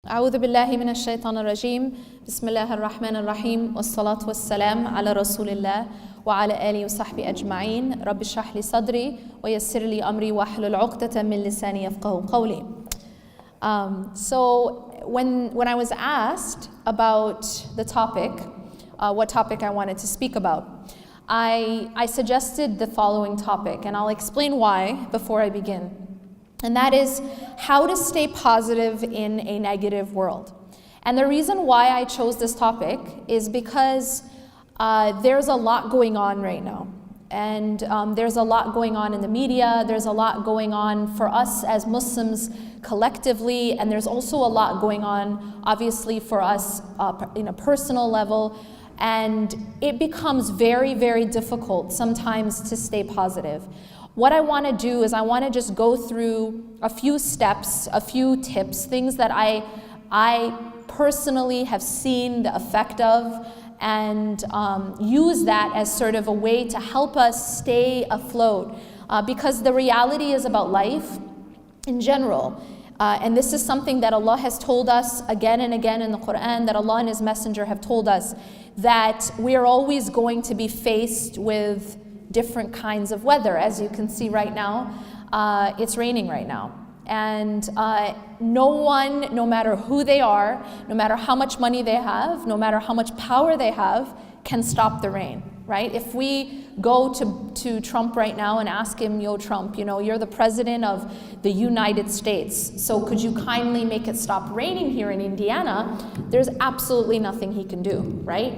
أعوذ بالله من الشيطان الرجيم بسم الله الرحمن الرحيم والصلاة والسلام على رسول الله وعلى آله وصحبه أجمعين رب اشرح لي صدري ويسر لي أمري واحلل عقدة من لساني يفقهوا قولي. So when I was asked about the topic, what topic I wanted to speak about, I suggested the following topic, and I'll explain why before I begin. And that is how to stay positive in a negative world. And the reason why I chose this topic is because there's a lot going on right now. And there's a lot going on in the media, there's a lot going on for us as Muslims collectively, and there's also a lot going on obviously for us in a personal level. And it becomes very, very difficult sometimes to stay positive. What I want to do is I want to just go through a few steps, a few tips, things that I personally have seen the effect of, and use that as sort of a way to help us stay afloat. Because the reality is about life in general. And this is something that Allah has told us again and again in the Quran, that Allah and His Messenger have told us, that we are always going to be faced with different kinds of weather. As you can see right now, it's raining right now. And no one, no matter who they are, no matter how much money they have, no matter how much power they have, can stop the rain, right? If we go to Trump right now and ask him, yo Trump, you know, you're the president of the United States, so could you kindly make it stop raining here in Indiana? There's absolutely nothing he can do, right?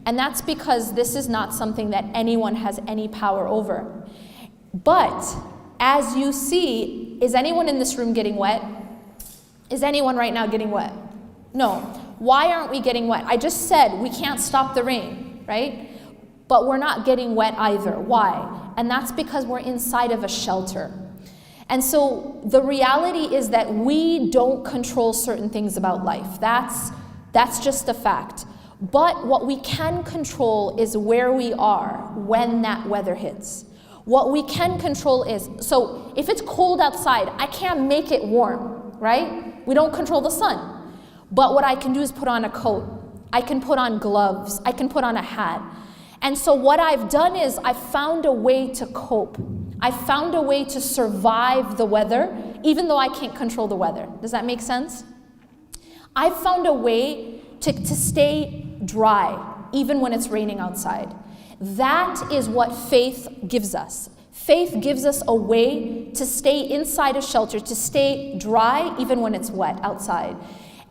And that's because this is not something that anyone has any power over. But as you see, is anyone in this room getting wet? Is anyone right now getting wet? No. Why aren't we getting wet? I just said we can't stop the rain, right? But we're not getting wet either. Why? And that's because we're inside of a shelter. And so the reality is that we don't control certain things about life. That's just a fact. But what we can control is where we are when that weather hits. What we can control is, so if it's cold outside, I can't make it warm, right? We don't control the sun. But what I can do is put on a coat. I can put on gloves. I can put on a hat. And so what I've done is I've found a way to cope. I found a way to survive the weather, even though I can't control the weather. Does that make sense? I've found a way to stay dry, even when it's raining outside. That is what faith gives us. Faith gives us a way to stay inside a shelter, to stay dry even when it's wet outside.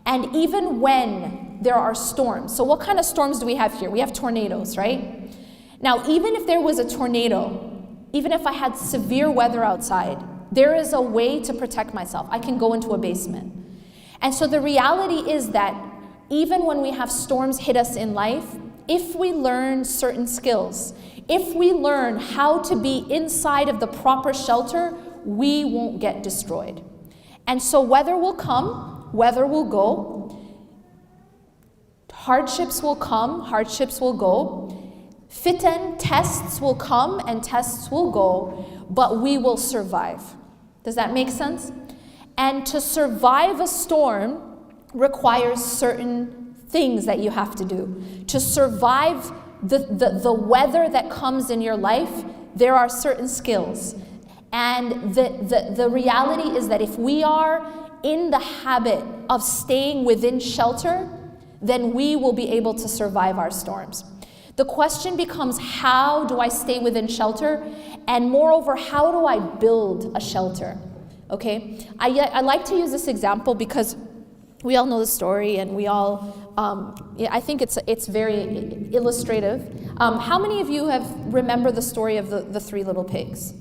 And even when there are storms. So what kind of storms do we have here? We have tornadoes, right? Now, even if there was a tornado, even if I had severe weather outside, there is a way to protect myself. I can go into a basement. And so the reality is that even when we have storms hit us in life, if we learn certain skills, if we learn how to be inside of the proper shelter, we won't get destroyed. And so weather will come, weather will go, hardships will come, hardships will go, fitan, tests will come and tests will go, but we will survive. Does that make sense? And to survive a storm requires certain things that you have to do. To survive the weather that comes in your life, there are certain skills. And the reality is that if we are in the habit of staying within shelter, then we will be able to survive our storms. The question becomes, how do I stay within shelter? And moreover, how do I build a shelter? Okay, I like to use this example because we all know the story, and we all, I think it's very illustrative. How many of you remember the story of the three little pigs?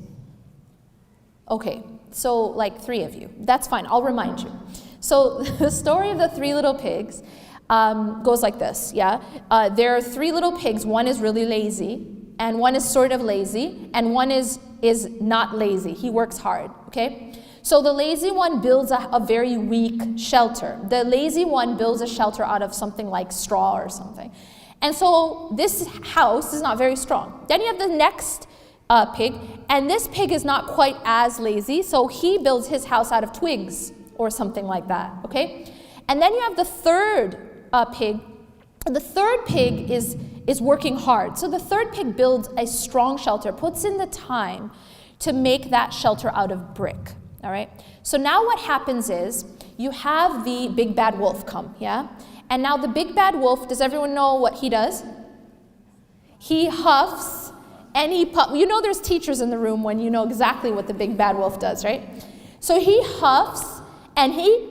Okay, so like 3 of you. That's fine, I'll remind you. So the story of the 3 little pigs goes like this, yeah? There are 3 little pigs. One is really lazy, and one is sort of lazy, and one is not lazy. He works hard, okay? So the lazy one builds a very weak shelter. The lazy one builds a shelter out of something like straw or something. And so this house is not very strong. Then you have the next pig, and this pig is not quite as lazy, so he builds his house out of twigs or something like that, okay? And then you have the third pig. The third pig is working hard. So the third pig builds a strong shelter, puts in the time to make that shelter out of brick, all right? So now what happens is you have the big bad wolf come, yeah? And now the big bad wolf, does everyone know what he does? He huffs and he puffs. You know there's teachers in the room when you know exactly what the big bad wolf does, right? So he huffs and he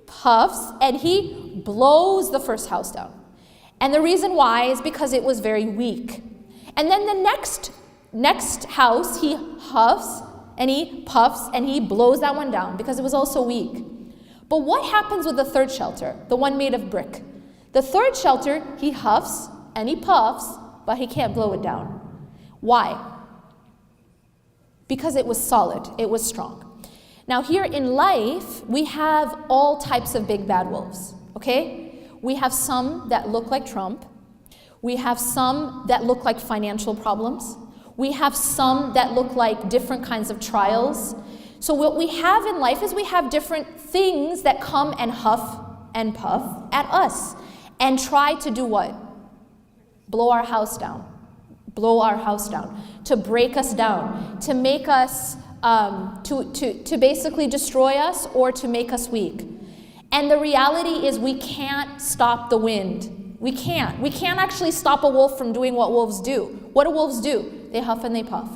puffs and he blows the first house down. And the reason why is because it was very weak. And then the next house, he huffs and he puffs and he blows that one down because it was also weak. But what happens with the third shelter, the one made of brick? The third shelter, he huffs and he puffs, but he can't blow it down. Why? Because it was solid, it was strong. Now here in life, we have all types of big bad wolves, okay? We have some that look like Trump. We have some that look like financial problems. We have some that look like different kinds of trials. So what we have in life is we have different things that come and huff and puff at us and try to do what? Blow our house down. Blow our house down. To break us down. To make us, to basically destroy us or to make us weak. And the reality is we can't stop the wind. We can't. We can't actually stop a wolf from doing what wolves do. What do wolves do? They huff and they puff.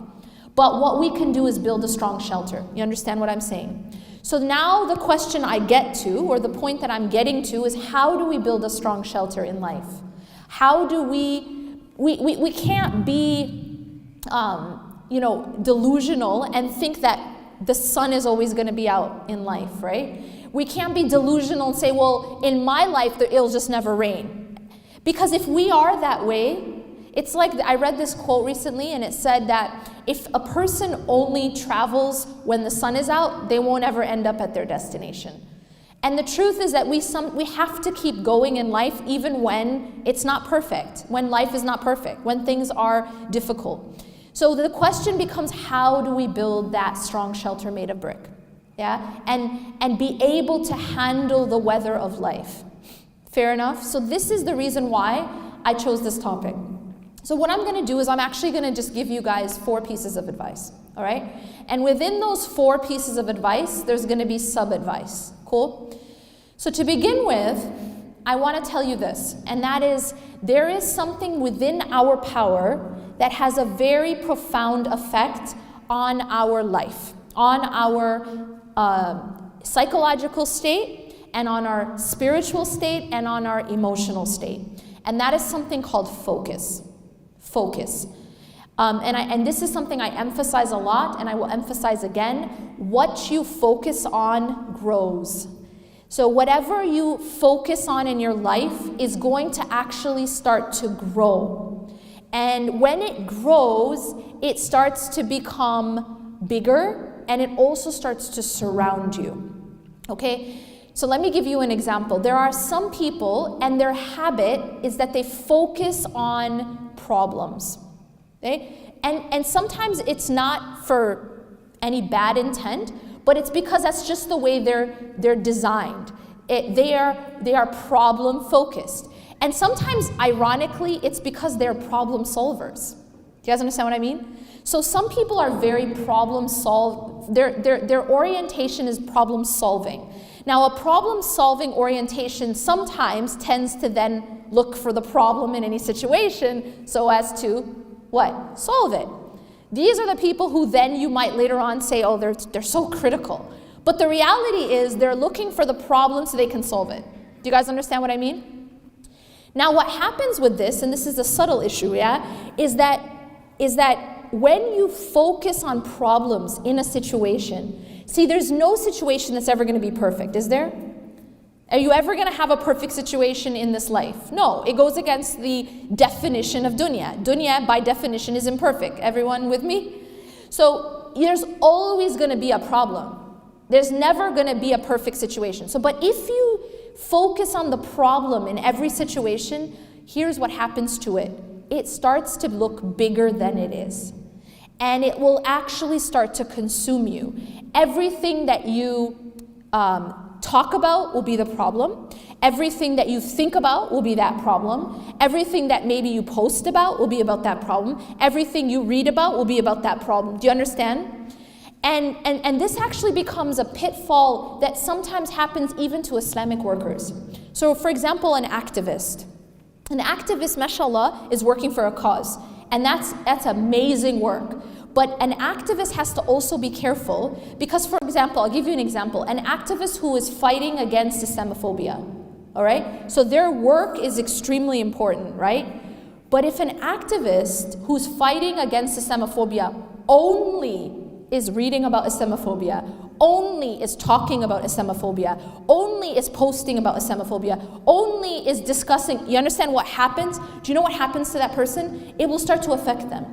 But what we can do is build a strong shelter. You understand what I'm saying? So now the question I get to, or the point that I'm getting to, is how do we build a strong shelter in life? How do we can't be, delusional and think that the sun is always going to be out in life, right? We can't be delusional and say, well, in my life, it'll just never rain. Because if we are that way, it's like, I read this quote recently and it said that if a person only travels when the sun is out, they won't ever end up at their destination. And the truth is that we have to keep going in life even when it's not perfect, when life is not perfect, when things are difficult. So the question becomes, how do we build that strong shelter made of brick? Yeah, and be able to handle the weather of life. Fair enough? So this is the reason why I chose this topic. So what I'm going to do is I'm actually going to just give you guys 4 pieces of advice, all right? And within those 4 pieces of advice, there's going to be sub-advice. Cool? So to begin with, I want to tell you this, and that is there is something within our power that has a very profound effect on our life, on our psychological state, and on our spiritual state, and on our emotional state. And that is something called focus. Focus. And this is something I emphasize a lot, and I will emphasize again. What you focus on grows. So whatever you focus on in your life is going to actually start to grow. And when it grows, it starts to become bigger, and it also starts to surround you. Okay? So let me give you an example. There are some people, and their habit is that they focus on problems. Okay? And sometimes it's not for any bad intent, but it's because that's just the way they're designed. They are problem focused. And sometimes, ironically, it's because they're problem solvers. Do you guys understand what I mean? So some people are very problem solve. Their orientation is problem solving. Now, a problem solving orientation sometimes tends to then look for the problem in any situation so as to what? Solve it. These are the people who then you might later on say, oh, they're so critical. But the reality is they're looking for the problem so they can solve it. Do you guys understand what I mean? Now, what happens with this, and this is a subtle issue, yeah, is that when you focus on problems in a situation, see, there's no situation that's ever going to be perfect, is there? Are you ever going to have a perfect situation in this life? No, it goes against the definition of dunya. Dunya, by definition, is imperfect. Everyone with me? So there's always going to be a problem. There's never going to be a perfect situation. So, but if you focus on the problem in every situation, here's what happens to it. It starts to look bigger than it is. And it will actually start to consume you. Everything that you talk about will be the problem. Everything that you think about will be that problem. Everything that maybe you post about will be about that problem. Everything you read about will be about that problem. Do you understand? And this actually becomes a pitfall that sometimes happens even to Islamic workers. So for example, an activist. An activist, mashallah, is working for a cause. And that's amazing work. But an activist has to also be careful because, for example, I'll give you an example. An activist who is fighting against Islamophobia, all right? So their work is extremely important, right? But if an activist who's fighting against Islamophobia only is reading about Islamophobia, only is talking about Islamophobia, only is posting about Islamophobia, only is discussing, you understand what happens? Do you know what happens to that person? It will start to affect them.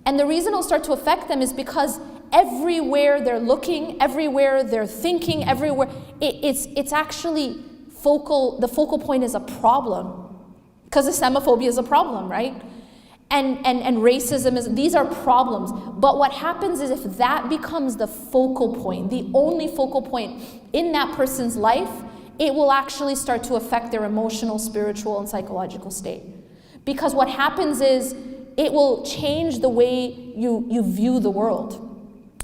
And the reason it'll start to affect them is because everywhere they're looking, everywhere they're thinking, everywhere, it's actually the focal point is a problem. Because Islamophobia is a problem, right? And racism these are problems. But what happens is if that becomes the focal point, the only focal point in that person's life, it will actually start to affect their emotional, spiritual, and psychological state. Because what happens is it will change the way you view the world.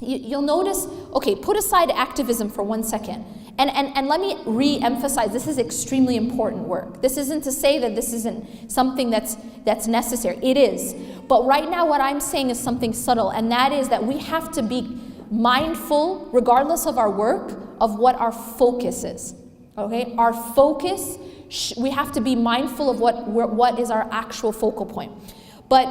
You'll notice, okay, put aside activism for 1 second. And let me re-emphasize, this is extremely important work. This isn't to say that this isn't something that's necessary. It is. But right now what I'm saying is something subtle, and that is that we have to be mindful, regardless of our work, of what our focus is. Okay? Our focus, we have to be mindful of what is our actual focal point. But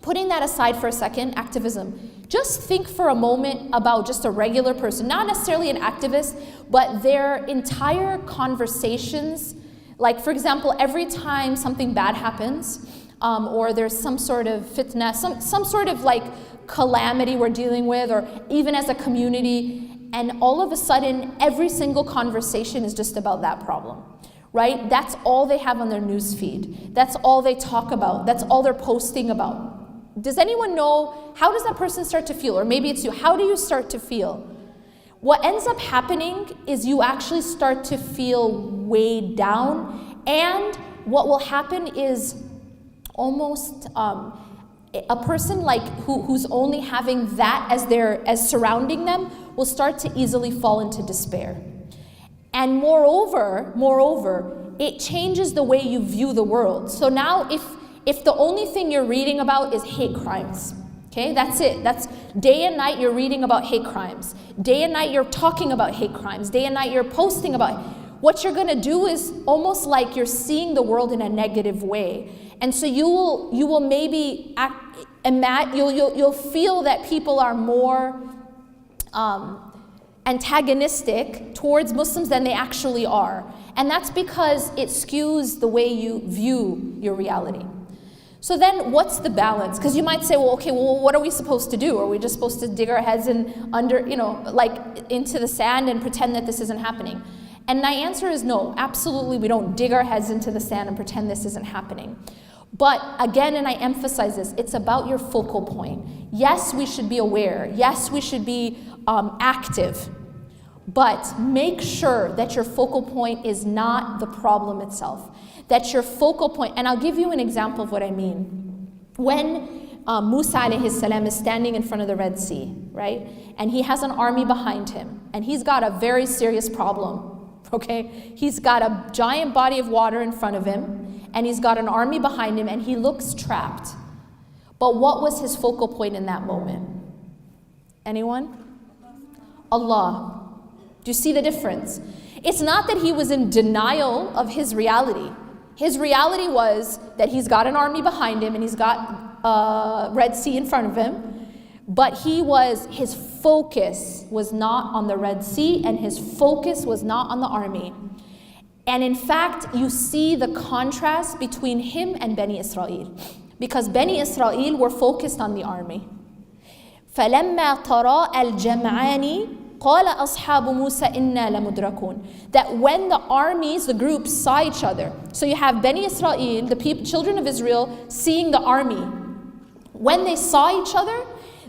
putting that aside for a second, activism, just think for a moment about just a regular person, not necessarily an activist, but their entire conversations. Like, for example, every time something bad happens, or there's some sort of fitna, some sort of like calamity we're dealing with, or even as a community, and all of a sudden, every single conversation is just about that problem. Right? That's all they have on their news feed. That's all they talk about. That's all they're posting about. Does anyone know, how does that person start to feel? Or maybe it's you. How do you start to feel? What ends up happening is you actually start to feel weighed down. And what will happen is almost a person like who's only having that as surrounding them will start to easily fall into despair. And moreover, it changes the way you view the world. So now if the only thing you're reading about is hate crimes, okay, that's it. That's day and night you're reading about hate crimes. Day and night you're talking about hate crimes. Day and night you're posting about it. What you're gonna do is almost like you're seeing the world in a negative way. And so you will maybe you'll feel that people are more antagonistic towards Muslims than they actually are. And that's because it skews the way you view your reality. So then what's the balance? Because you might say, well, okay, well, what are we supposed to do? Are we just supposed to dig our heads into the sand and pretend that this isn't happening? And my answer is no, absolutely we don't dig our heads into the sand and pretend this isn't happening. But again, and I emphasize this, it's about your focal point. Yes, we should be aware. Yes, we should be active. But make sure that your focal point is not the problem itself. That your focal point, and I'll give you an example of what I mean. When Musa alayhi salam is standing in front of the Red Sea, right? And he has an army behind him, and he's got a very serious problem, okay? He's got a giant body of water in front of him, and he's got an army behind him, and he looks trapped. But what was his focal point in that moment? Anyone? Allah. Do you see the difference? It's not that he was in denial of his reality. His reality was that he's got an army behind him and he's got a Red Sea in front of him. But his focus was not on the Red Sea and his focus was not on the army. And in fact, you see the contrast between him and Bani Israel. Because Bani Israel were focused on the army. فَلَمَّا تَرَاءَ الْجَمْعَانِ قَالَ أَصْحَابُ مُوسَى إِنَّا لَمُدْرَكُونَ. That when the armies, the groups saw each other, so you have Bani Israel, the children of Israel, seeing the army. When they saw each other,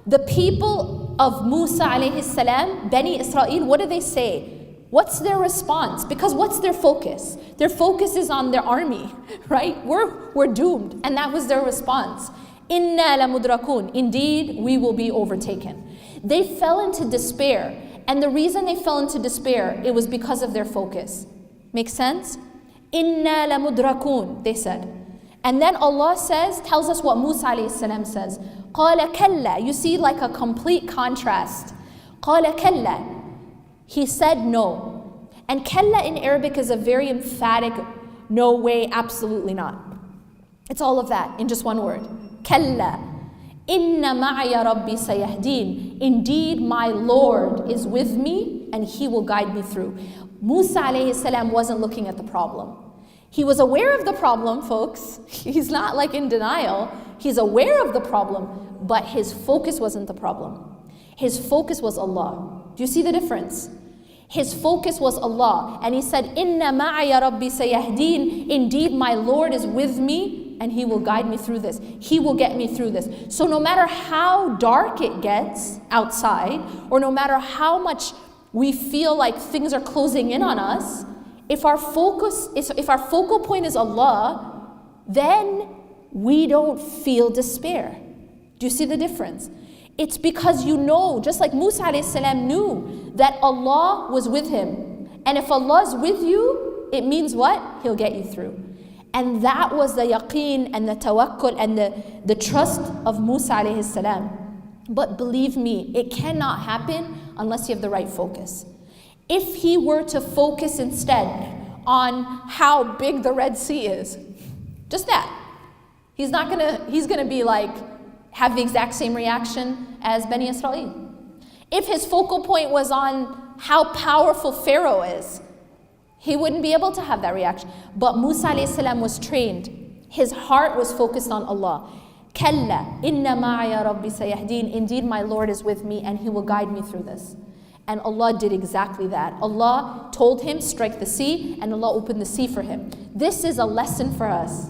the people of Musa alayhi salam, Bani Israel, what do they say? What's their response? Because what's their focus? Their focus is on their army, right? We're doomed. And that was their response. Inna lamudrakun. Indeed, we will be overtaken. They fell into despair. And the reason they fell into despair, it was because of their focus. Make sense? Inna lamudrakun, they said. And then Allah tells us what Musa alayhi salam says. Qala kalla. You see, like a complete contrast. Qala kalla. He said no. And kalla in Arabic is a very emphatic, no way, absolutely not. It's all of that in just one word. Kalla. Inna ma'aya rabbi sayahdeen. Indeed, my Lord is with me and He will guide me through. Musa alayhi salam wasn't looking at the problem. He was aware of the problem, folks. He's not like in denial. He's aware of the problem, but his focus wasn't the problem. His focus was Allah. Do you see the difference? His focus was Allah. And he said, Inna ma'aya rabbi sayahdeen. Indeed, my Lord is with me and He will guide me through this. He will get me through this. So no matter how dark it gets outside, or no matter how much we feel like things are closing in on us, if our focal point is Allah, then we don't feel despair. Do you see the difference? It's because you know, just like Musa alayhi salam knew that Allah was with him. And if Allah is with you, it means what? He'll get you through. And that was the yaqeen and the tawakkul and the trust of Musa alayhi salam. But believe me, it cannot happen unless you have the right focus. If he were to focus instead on how big the Red Sea is, just that, he's gonna be like, have the exact same reaction as Bani Israel. If his focal point was on how powerful Pharaoh is, he wouldn't be able to have that reaction. But Musa alayhi salam was trained. His heart was focused on Allah. Kalla, inna ma'aya rabbi sayahdeen. Indeed, my Lord is with me and He will guide me through this. And Allah did exactly that. Allah told him, strike the sea, and Allah opened the sea for him. This is a lesson for us.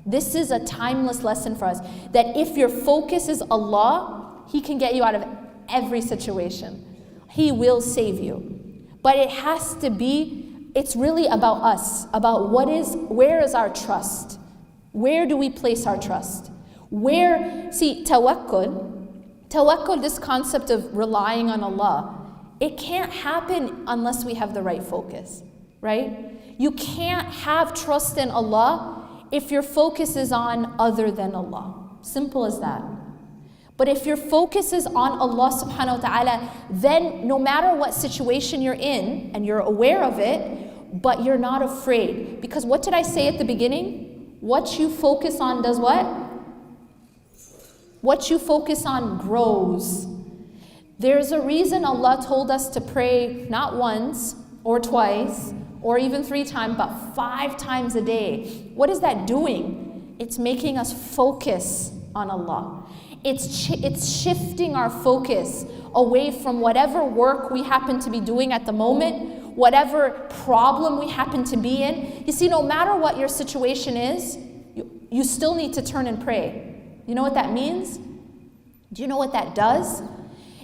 This is a timeless lesson for us. That if your focus is Allah, He can get you out of every situation. He will save you. But it has to be, it's really about us. About where is our trust? Where do we place our trust? Tawakkul, this concept of relying on Allah, it can't happen unless we have the right focus, right? You can't have trust in Allah if your focus is on other than Allah. Simple as that. But if your focus is on Allah subhanahu wa ta'ala, then no matter what situation you're in, and you're aware of it, but you're not afraid. Because what did I say at the beginning? What you focus on does what? What you focus on grows. There's a reason Allah told us to pray not once or twice or even 3 times, but 5 times a day. What is that doing? It's making us focus on Allah. It's shifting our focus away from whatever work we happen to be doing at the moment, whatever problem we happen to be in. You see, no matter what your situation is, you still need to turn and pray. You know what that means? Do you know what that does?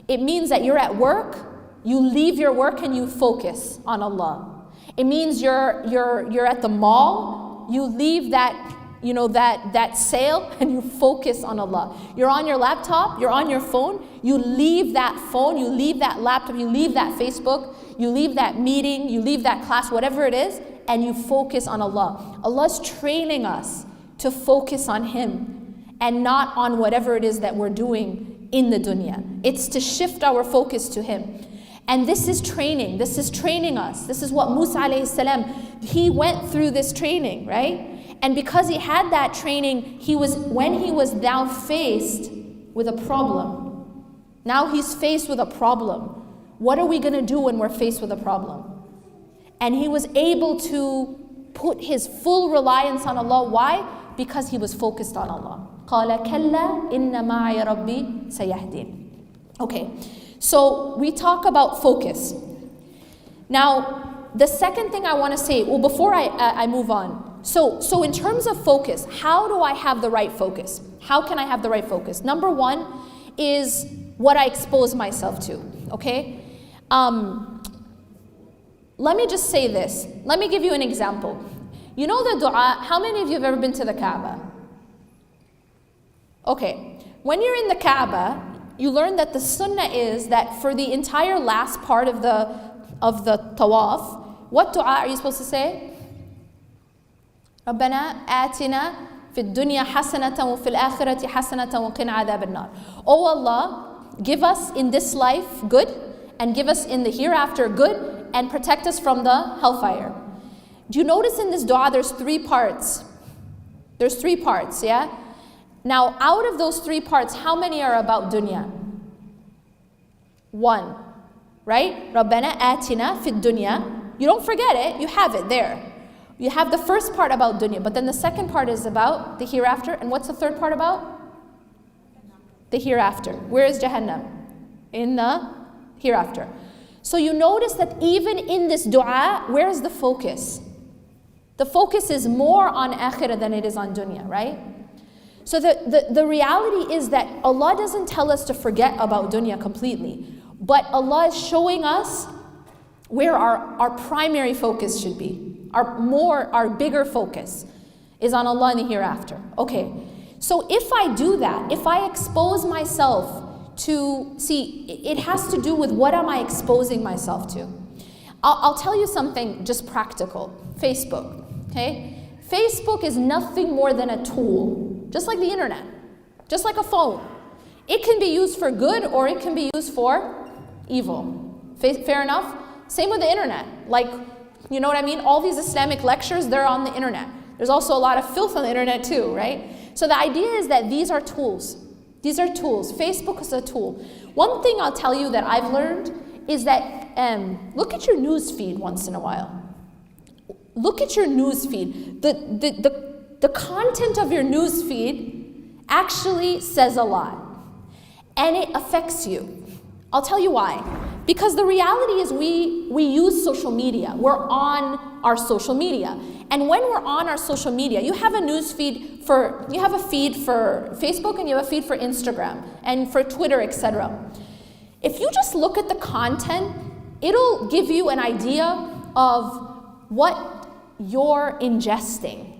It means that you're at work, you leave your work and you focus on Allah. It means you're at the mall, you leave that sale and you focus on Allah. You're on your laptop, you're on your phone, you leave that phone, you leave that laptop, you leave that Facebook, you leave that meeting, you leave that class, whatever it is, and you focus on Allah. Allah's training us to focus on Him and not on whatever it is that we're doing in the dunya. It's to shift our focus to Him. And this is training. This is training us. This is what Musa alayhi salam, he went through this training, right? And because he had that training, when he was now faced with a problem. Now he's faced with a problem. What are we going to do when we're faced with a problem? And he was able to put his full reliance on Allah. Why? Because he was focused on Allah. قَالَ كَلَّا إِنَّ مَعَيَ رَبِّي سَيَهْدِينِ. Okay, so we talk about focus. Now, the second thing I want to say, well, before I move on. So in terms of focus, how do I have the right focus? How can I have the right focus? Number one is what I expose myself to, okay? let me just say this. Let me give you an example. You know the dua, how many of you have ever been to the Kaaba? Okay, when you're in the Kaaba, you learn that the sunnah is that for the entire last part of the tawaf, what dua are you supposed to say? رَبَّنَا آتِنَا فِي الدُّنْيَا حَسَنَةً وَفِي الْآخِرَةِ حَسَنَةً وَقِنَا عَذَابَ النَّارِ. Oh Allah, give us in this life good, and give us in the hereafter good, and protect us from the hellfire. Do you notice in this dua there's 3 parts? There's 3 parts, yeah? Now, out of those 3 parts, how many are about dunya? 1, right? رَبَّنَا آتِنَا فِي الدُّنْيا. You don't forget it, you have it there. You have the first part about dunya, but then the second part is about the hereafter. And what's the third part about? The hereafter. Where is Jahannam? In the hereafter. So you notice that even in this dua, where is the focus? The focus is more on akhirah than it is on dunya, right? So the reality is that Allah doesn't tell us to forget about dunya completely, but Allah is showing us where our primary focus should be. Our bigger focus is on Allah in the hereafter. Okay, so if I do that, if I expose myself to, see, it has to do with what am I exposing myself to. I'll tell you something just practical. Facebook, okay? Facebook is nothing more than a tool, just like the internet, just like a phone. It can be used for good or it can be used for evil. Fair enough? Same with the internet. Like, you know what I mean? All these Islamic lectures, they're on the internet. There's also a lot of filth on the internet too, right? So the idea is that these are tools. These are tools. Facebook is a tool. One thing I'll tell you that I've learned is that look at your news feed once in a while. Look at your news feed. The content of your news feed actually says a lot. And it affects you. I'll tell you why. Because the reality is we use social media. We're on our social media. And when we're on our social media, you have a news feed you have a feed for Facebook and you have a feed for Instagram and for Twitter, etc. If you just look at the content, it'll give you an idea of what you're ingesting.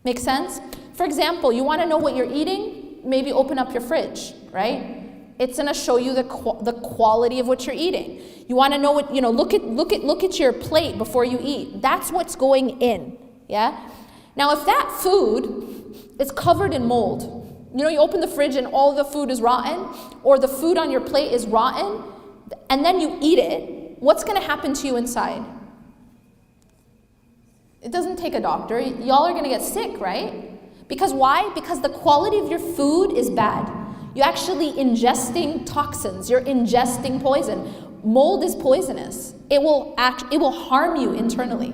Make sense? For example, you want to know what you're eating? Maybe open up your fridge, right? It's going to show you the quality of what you're eating. You want to know what, look at your plate before you eat. That's what's going in, yeah? Now, if that food is covered in mold, you open the fridge and all the food is rotten, or the food on your plate is rotten, and then you eat it, what's going to happen to you inside? It doesn't take a doctor. Y'all are going to get sick, right? Because why? Because the quality of your food is bad. You're actually ingesting toxins. You're ingesting poison. Mold is poisonous. It will harm you internally.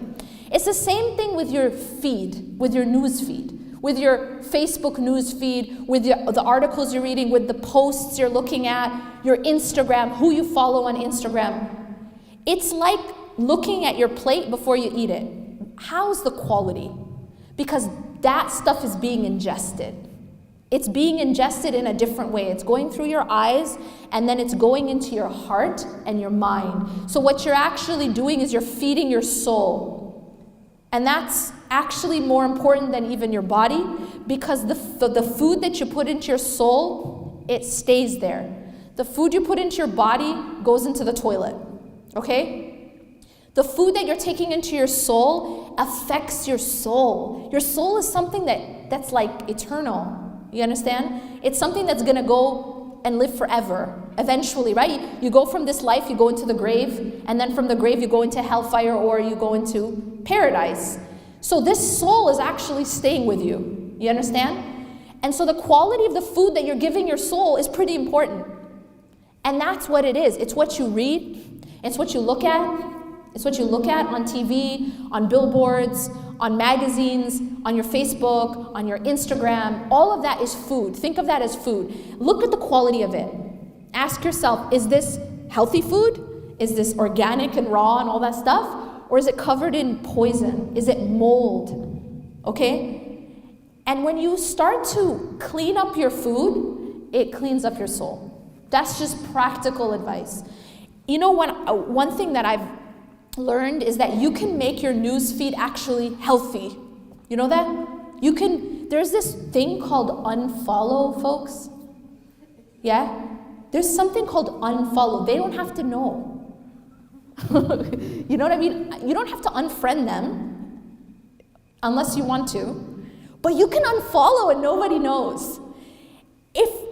It's the same thing with your feed, with your news feed, with your Facebook news feed, with the articles you're reading, with the posts you're looking at, your Instagram, who you follow on Instagram. It's like looking at your plate before you eat it. How's the quality? Because that stuff is being ingested. It's being ingested in a different way. It's going through your eyes, and then it's going into your heart and your mind. So what you're actually doing is you're feeding your soul. And that's actually more important than even your body, because the food that you put into your soul, it stays there. The food you put into your body goes into the toilet, okay? The food that you're taking into your soul affects your soul. Your soul is something that's like eternal. You understand? It's something that's going to go and live forever, eventually, right? You go from this life, you go into the grave, and then from the grave you go into hellfire or you go into paradise. So this soul is actually staying with you. You understand? And so the quality of the food that you're giving your soul is pretty important. And that's what it is. It's what you read. It's what you look at. It's what you look at on TV, on billboards, on magazines, on your Facebook, on your Instagram. All of that is food. Think of that as food. Look at the quality of it. Ask yourself, is this healthy food? Is this organic and raw and all that stuff? Or is it covered in poison? Is it mold? Okay? And when you start to clean up your food, it cleans up your soul. That's just practical advice. One thing that learned is that you can make your news feed actually healthy. You know that? There's this thing called unfollow, folks. Yeah? There's something called unfollow. They don't have to know. You know what I mean? You don't have to unfriend them unless you want to. But you can unfollow and nobody knows.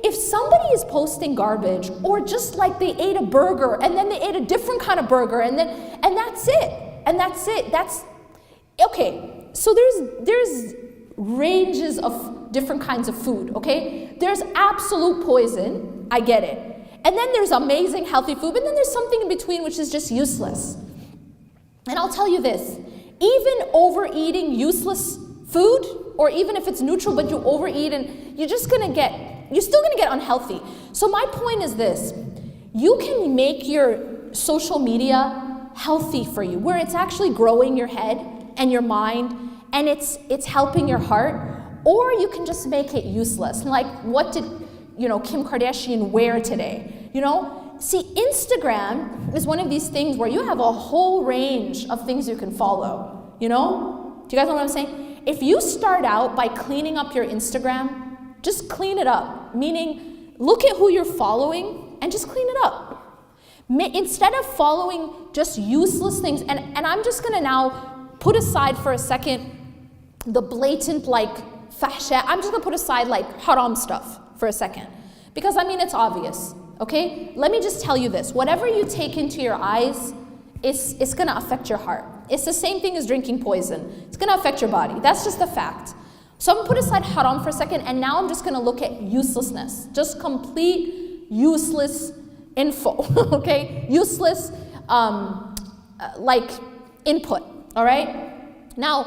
If somebody is posting garbage, or just like they ate a burger and then they ate a different kind of burger and that's it. That's okay. So there's ranges of different kinds of food, okay? There's absolute poison, I get it. And then there's amazing healthy food, and then there's something in between which is just useless. And I'll tell you this, even overeating useless food, or even if it's neutral but you overeat, and you're still gonna get unhealthy. So my point is this, you can make your social media healthy for you, where it's actually growing your head and your mind, and it's helping your heart, or you can just make it useless. Like, what did Kim Kardashian wear today? See, Instagram is one of these things where you have a whole range of things you can follow. Do you guys know what I'm saying? If you start out by cleaning up your Instagram, just clean it up. Meaning, look at who you're following and just clean it up. Instead of following just useless things, and I'm just gonna now put aside for a second the blatant fahsha. I'm just gonna put aside haram stuff for a second. Because it's obvious, okay? Let me just tell you this. Whatever you take into your eyes, it's gonna affect your heart. It's the same thing as drinking poison. It's gonna affect your body. That's just a fact. So I'm gonna put aside haram for a second, and now I'm just gonna look at uselessness. Just complete useless info, okay? Useless, input, all right? Now,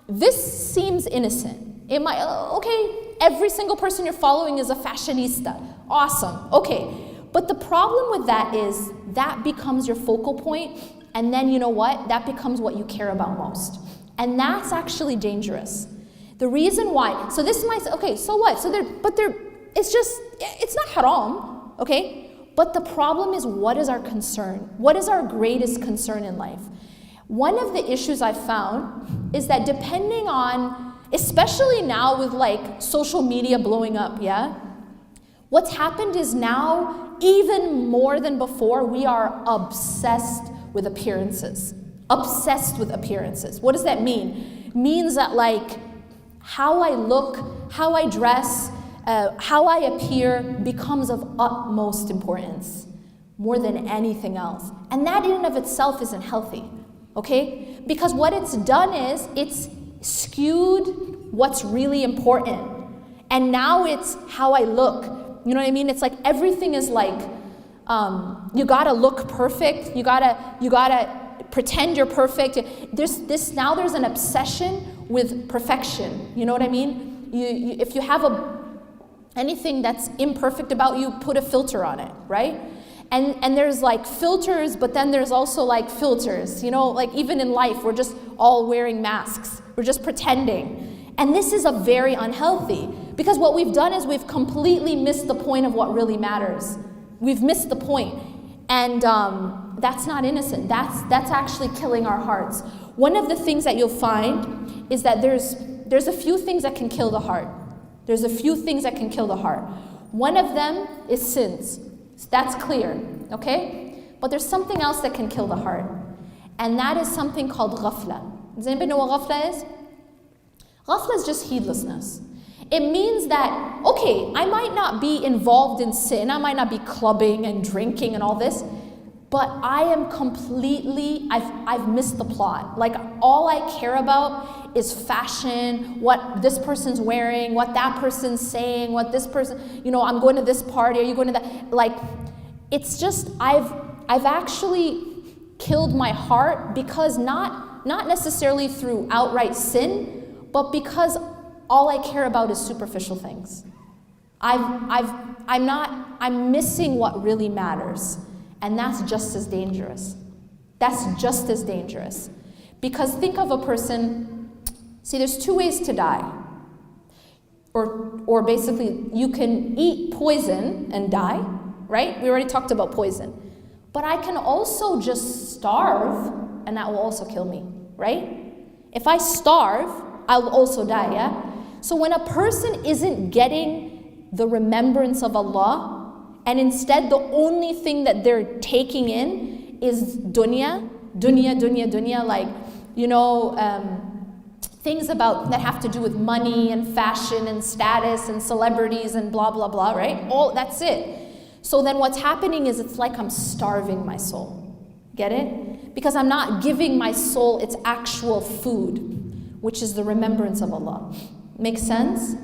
this seems innocent. It might, okay, every single person you're following is a fashionista. Awesome, okay. But the problem with that is that becomes your focal point, and then you know what? That becomes what you care about most. And that's actually dangerous. The reason why, so this might say, okay, so what? It's not haram, okay? But the problem is, what is our concern? What is our greatest concern in life? One of the issues I've found is that depending on, especially now with social media blowing up, yeah? What's happened is now, even more than before, we are obsessed with appearances. Obsessed with appearances. What does that mean? It means that how I look, how I dress, how I appear becomes of utmost importance, more than anything else. And that in and of itself isn't healthy, okay? Because what it's done is, it's skewed what's really important. And now it's how I look. You know what I mean? It's everything is you gotta look perfect, you gotta pretend you're perfect. There's an obsession with perfection. You know what I mean? If you have anything that's imperfect about you, put a filter on it, right? And there's filters, but then there's also filters. Even in life, we're just all wearing masks. We're just pretending. And this is a very unhealthy, because what we've done is we've completely missed the point of what really matters. We've missed the point. And that's not innocent. That's actually killing our hearts. One of the things that you'll find is that there's a few things that can kill the heart. There's a few things that can kill the heart. One of them is sins. That's clear, okay? But there's something else that can kill the heart. And that is something called ghafla. Does anybody know what ghafla is? Ghafla is just heedlessness. It means that, okay, I might not be involved in sin, I might not be clubbing and drinking and all this, but I am completely, I've missed the plot. All I care about is fashion, what this person's wearing, what that person's saying, what this person, I'm going to this party, are you going to that? It's just, I've actually killed my heart, because not necessarily through outright sin, but because all I care about is superficial things. I'm missing what really matters. And that's just as dangerous. That's just as dangerous. Because think of a person, see, there's two ways to die. Or basically, you can eat poison and die, right? We already talked about poison. But I can also just starve and that will also kill me, right? If I starve, I'll also die, yeah? So when a person isn't getting the remembrance of Allah, and instead the only thing that they're taking in is dunya, like, things that have to do with money and fashion and status and celebrities and blah, blah, blah, right? That's it. So then what's happening is it's like I'm starving my soul. Get it? Because I'm not giving my soul its actual food, which is the remembrance of Allah. Makes sense?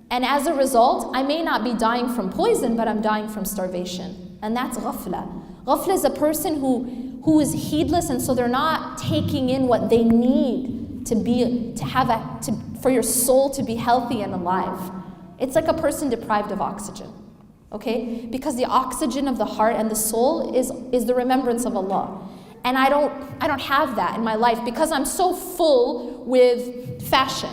And as a result, I may not be dying from poison, but I'm dying from starvation. And that's ghafla. Ghafla is a person who is heedless, and so they're not taking in what they need for your soul to be healthy and alive. It's like a person deprived of oxygen. Okay? Because the oxygen of the heart and the soul is the remembrance of Allah. And I don't have that in my life because I'm so full with fashion.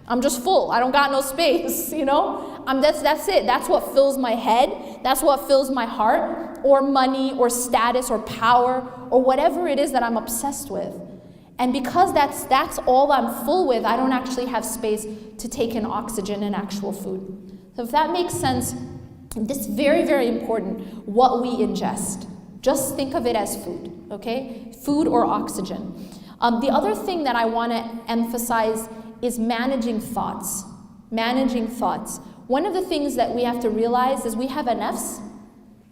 I'm just full. I don't got no space, That's it. That's what fills my head. That's what fills my heart, or money, or status, or power, or whatever it is that I'm obsessed with. And because that's all I'm full with, I don't actually have space to take in oxygen and actual food. So if that makes sense, this is very, very important, what we ingest. Just think of it as food, okay? Food or oxygen. The other thing that I want to emphasize is managing thoughts. Managing thoughts. One of the things that we have to realize is we have a nafs.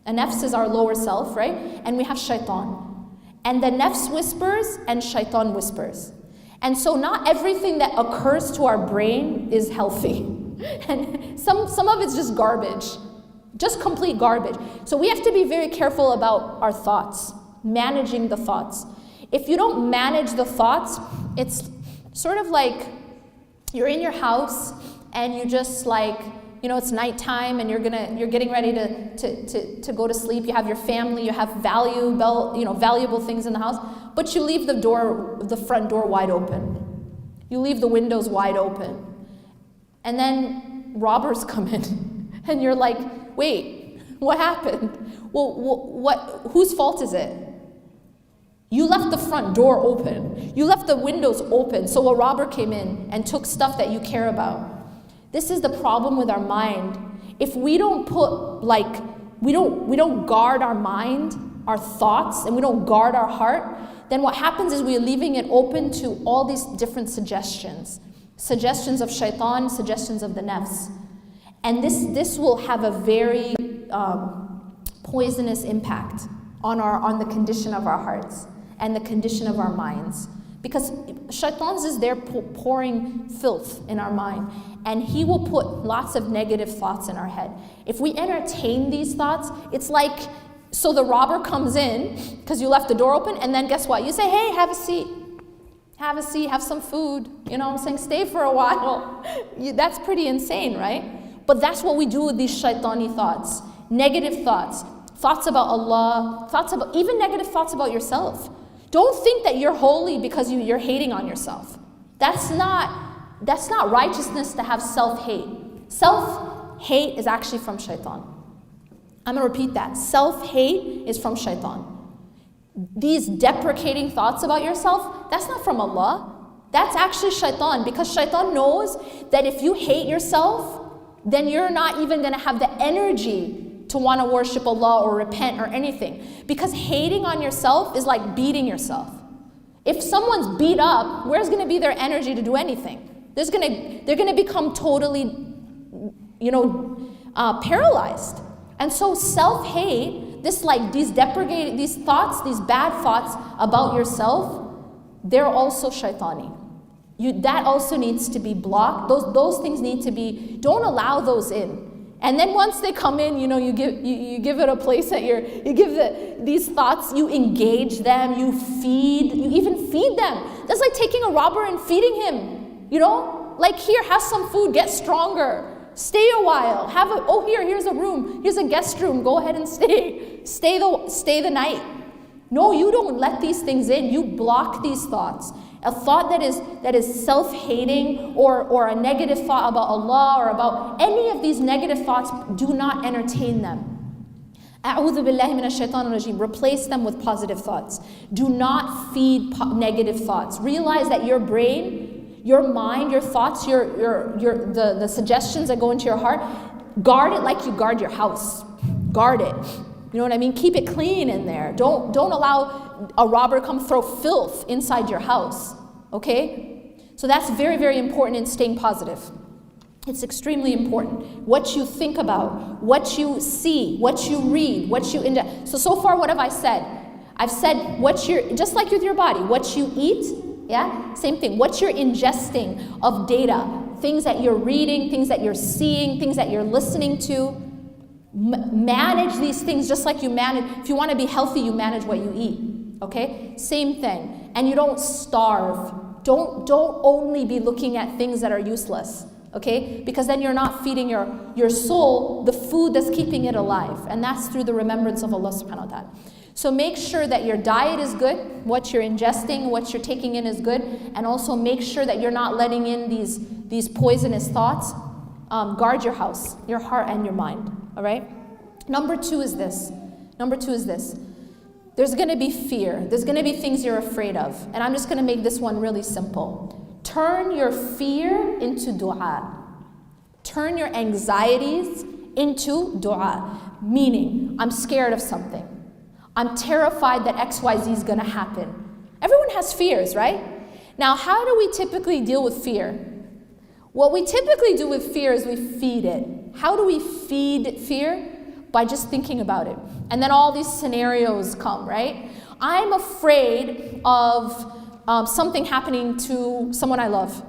A nafs is our lower self, right? And we have shaitan. And the nafs whispers and shaitan whispers. And so not everything that occurs to our brain is healthy. And some of it's just garbage. Just complete garbage. So we have to be very careful about our thoughts. Managing the thoughts. If you don't manage the thoughts, it's sort of like you're in your house and you just it's nighttime and you're getting ready to go to sleep. You have your family, you have valuable things in the house, but you leave the front door wide open. You leave the windows wide open. And then robbers come in and you're like, wait, what happened? Well, whose fault is it? You left the front door open. You left the windows open, so a robber came in and took stuff that you care about. This is the problem with our mind. If we don't we don't guard our mind, our thoughts, and we don't guard our heart, then what happens is we're leaving it open to all these different suggestions. Suggestions of shaitan, suggestions of the nafs. And this will have a very poisonous impact on the condition of our hearts and the condition of our minds. Because shaitan is there pouring filth in our mind, and he will put lots of negative thoughts in our head. If we entertain these thoughts, it's like, so the robber comes in because you left the door open, and then guess what? You say, hey, have a seat, have some food. I'm saying, stay for a while. That's pretty insane, right? But that's what we do with these shaitani thoughts, negative thoughts, thoughts about Allah, even negative thoughts about yourself. Don't think that you're holy because you're hating on yourself. That's not righteousness to have self-hate. Self-hate is actually from shaitan. I'm going to repeat that. Self-hate is from shaitan. These deprecating thoughts about yourself, that's not from Allah. That's actually shaitan, because shaitan knows that if you hate yourself, then you're not even going to have the energy to want to worship Allah or repent or anything. Because hating on yourself is like beating yourself. If someone's beat up, where's going to be their energy to do anything? They're going to become totally, paralyzed. And so self-hate, these thoughts, these bad thoughts about yourself, they're also shaitani. That also needs to be blocked. Those things need to be, don't allow those in. And then once they come in, you give it a place that you give these thoughts, you engage them, you even feed them. That's like taking a robber and feeding him, Like, here, have some food, get stronger, stay a while, here's a room, here's a guest room, go ahead and stay the night. No, you don't let these things in, you block these thoughts. A thought that is self-hating or a negative thought about Allah or about any of these negative thoughts, do not entertain them. A'udhu billahi minash shaitanir rajim. Replace them with positive thoughts. Do not feed negative thoughts. Realize that your brain, your mind, your thoughts, the suggestions that go into your heart, guard it like you guard your house. Guard it. You know what I mean? Keep it clean in there. Don't allow a robber come throw filth inside your house. Okay? So that's very, very important in staying positive. It's extremely important. What you think about, what you see, what you read, what you ingest. So far, what have I said? I've said just like with your body, what you eat, yeah? Same thing. What you're ingesting of data, things that you're reading, things that you're seeing, things that you're listening to. Manage these things just like you manage. If you want to be healthy, you manage what you eat. Okay? Same thing. And you don't starve. Don't only be looking at things that are useless. Okay? Because then you're not feeding your soul the food that's keeping it alive. And that's through the remembrance of Allah subhanahu wa ta'ala. So make sure that your diet is good, what you're ingesting, what you're taking in is good, and also make sure that you're not letting in these poisonous thoughts. Guard your house, your heart and your mind. All right? Number two is this. There's going to be fear. There's going to be things you're afraid of. And I'm just going to make this one really simple. Turn your fear into dua. Turn your anxieties into dua. Meaning, I'm scared of something. I'm terrified that XYZ is going to happen. Everyone has fears, right? Now, how do we typically deal with fear? What we typically do with fear is we feed it. How do we feed fear? By just thinking about it. And then all these scenarios come, right? I'm afraid of something happening to someone I love.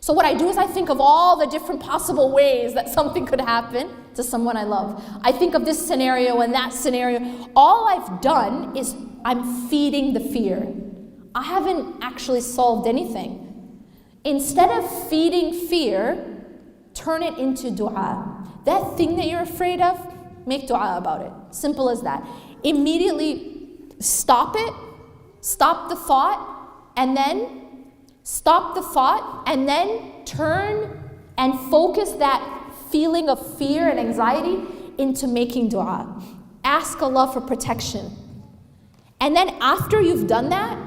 So what I do is I think of all the different possible ways that something could happen to someone I love. I think of this scenario and that scenario. All I've done is I'm feeding the fear. I haven't actually solved anything. Instead of feeding fear, turn it into dua. That thing that you're afraid of, make dua about it. Simple as that. Immediately stop it, stop the thought, and then turn and focus that feeling of fear and anxiety into making dua. Ask Allah for protection. And then after you've done that,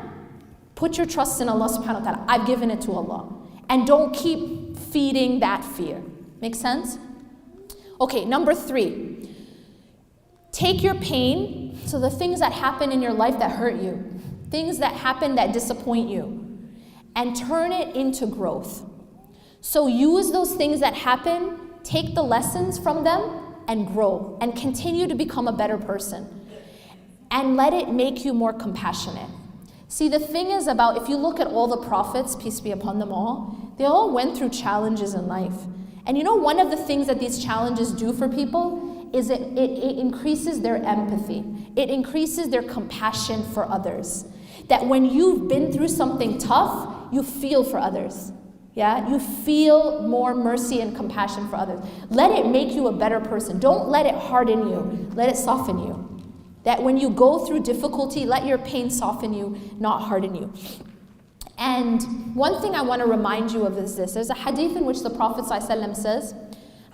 put your trust in Allah subhanahu wa ta'ala. I've given it to Allah. And don't keep feeding that fear. Make sense? Okay, number 3. Take your pain, so the things that happen in your life that hurt you, things that happen that disappoint you, and turn it into growth. So use those things that happen, take the lessons from them, and grow, and continue to become a better person. And let it make you more compassionate. See, the thing is about, if you look at all the prophets, peace be upon them all, they all went through challenges in life. And you know, one of the things that these challenges do for people is it increases their empathy. It increases their compassion for others. That when you've been through something tough, you feel for others. Yeah, you feel more mercy and compassion for others. Let it make you a better person. Don't let it harden you. Let it soften you. That when you go through difficulty, let your pain soften you, not harden you. And one thing I want to remind you of is this. There's a hadith in which the Prophet ﷺ says,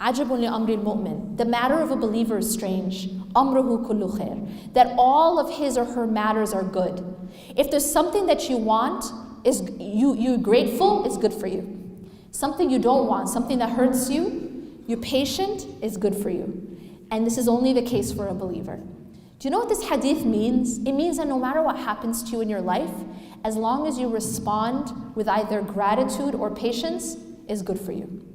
عَجَبٌ لِأَمْرِ الْمُؤْمِنِ. The matter of a believer is strange. أَمْرُهُ كُلُّ خَيْرٍ. That all of his or her matters are good. If there's something that you want, you're grateful, it's good for you. Something you don't want, something that hurts you, you're patient, is good for you. And this is only the case for a believer. Do you know what this hadith means? It means that no matter what happens to you in your life, as long as you respond with either gratitude or patience, is good for you.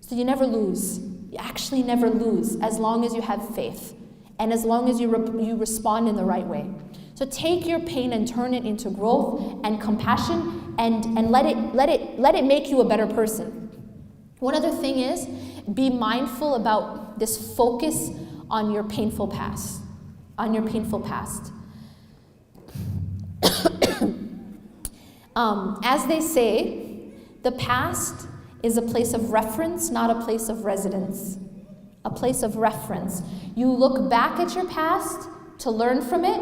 So you never lose. You actually never lose as long as you have faith and as long as you respond in the right way. So take your pain and turn it into growth and compassion and let it make you a better person. One other thing is, be mindful about this focus on your painful past. On your painful past. As they say, the past is a place of reference, not a place of residence. A place of reference. You look back at your past to learn from it,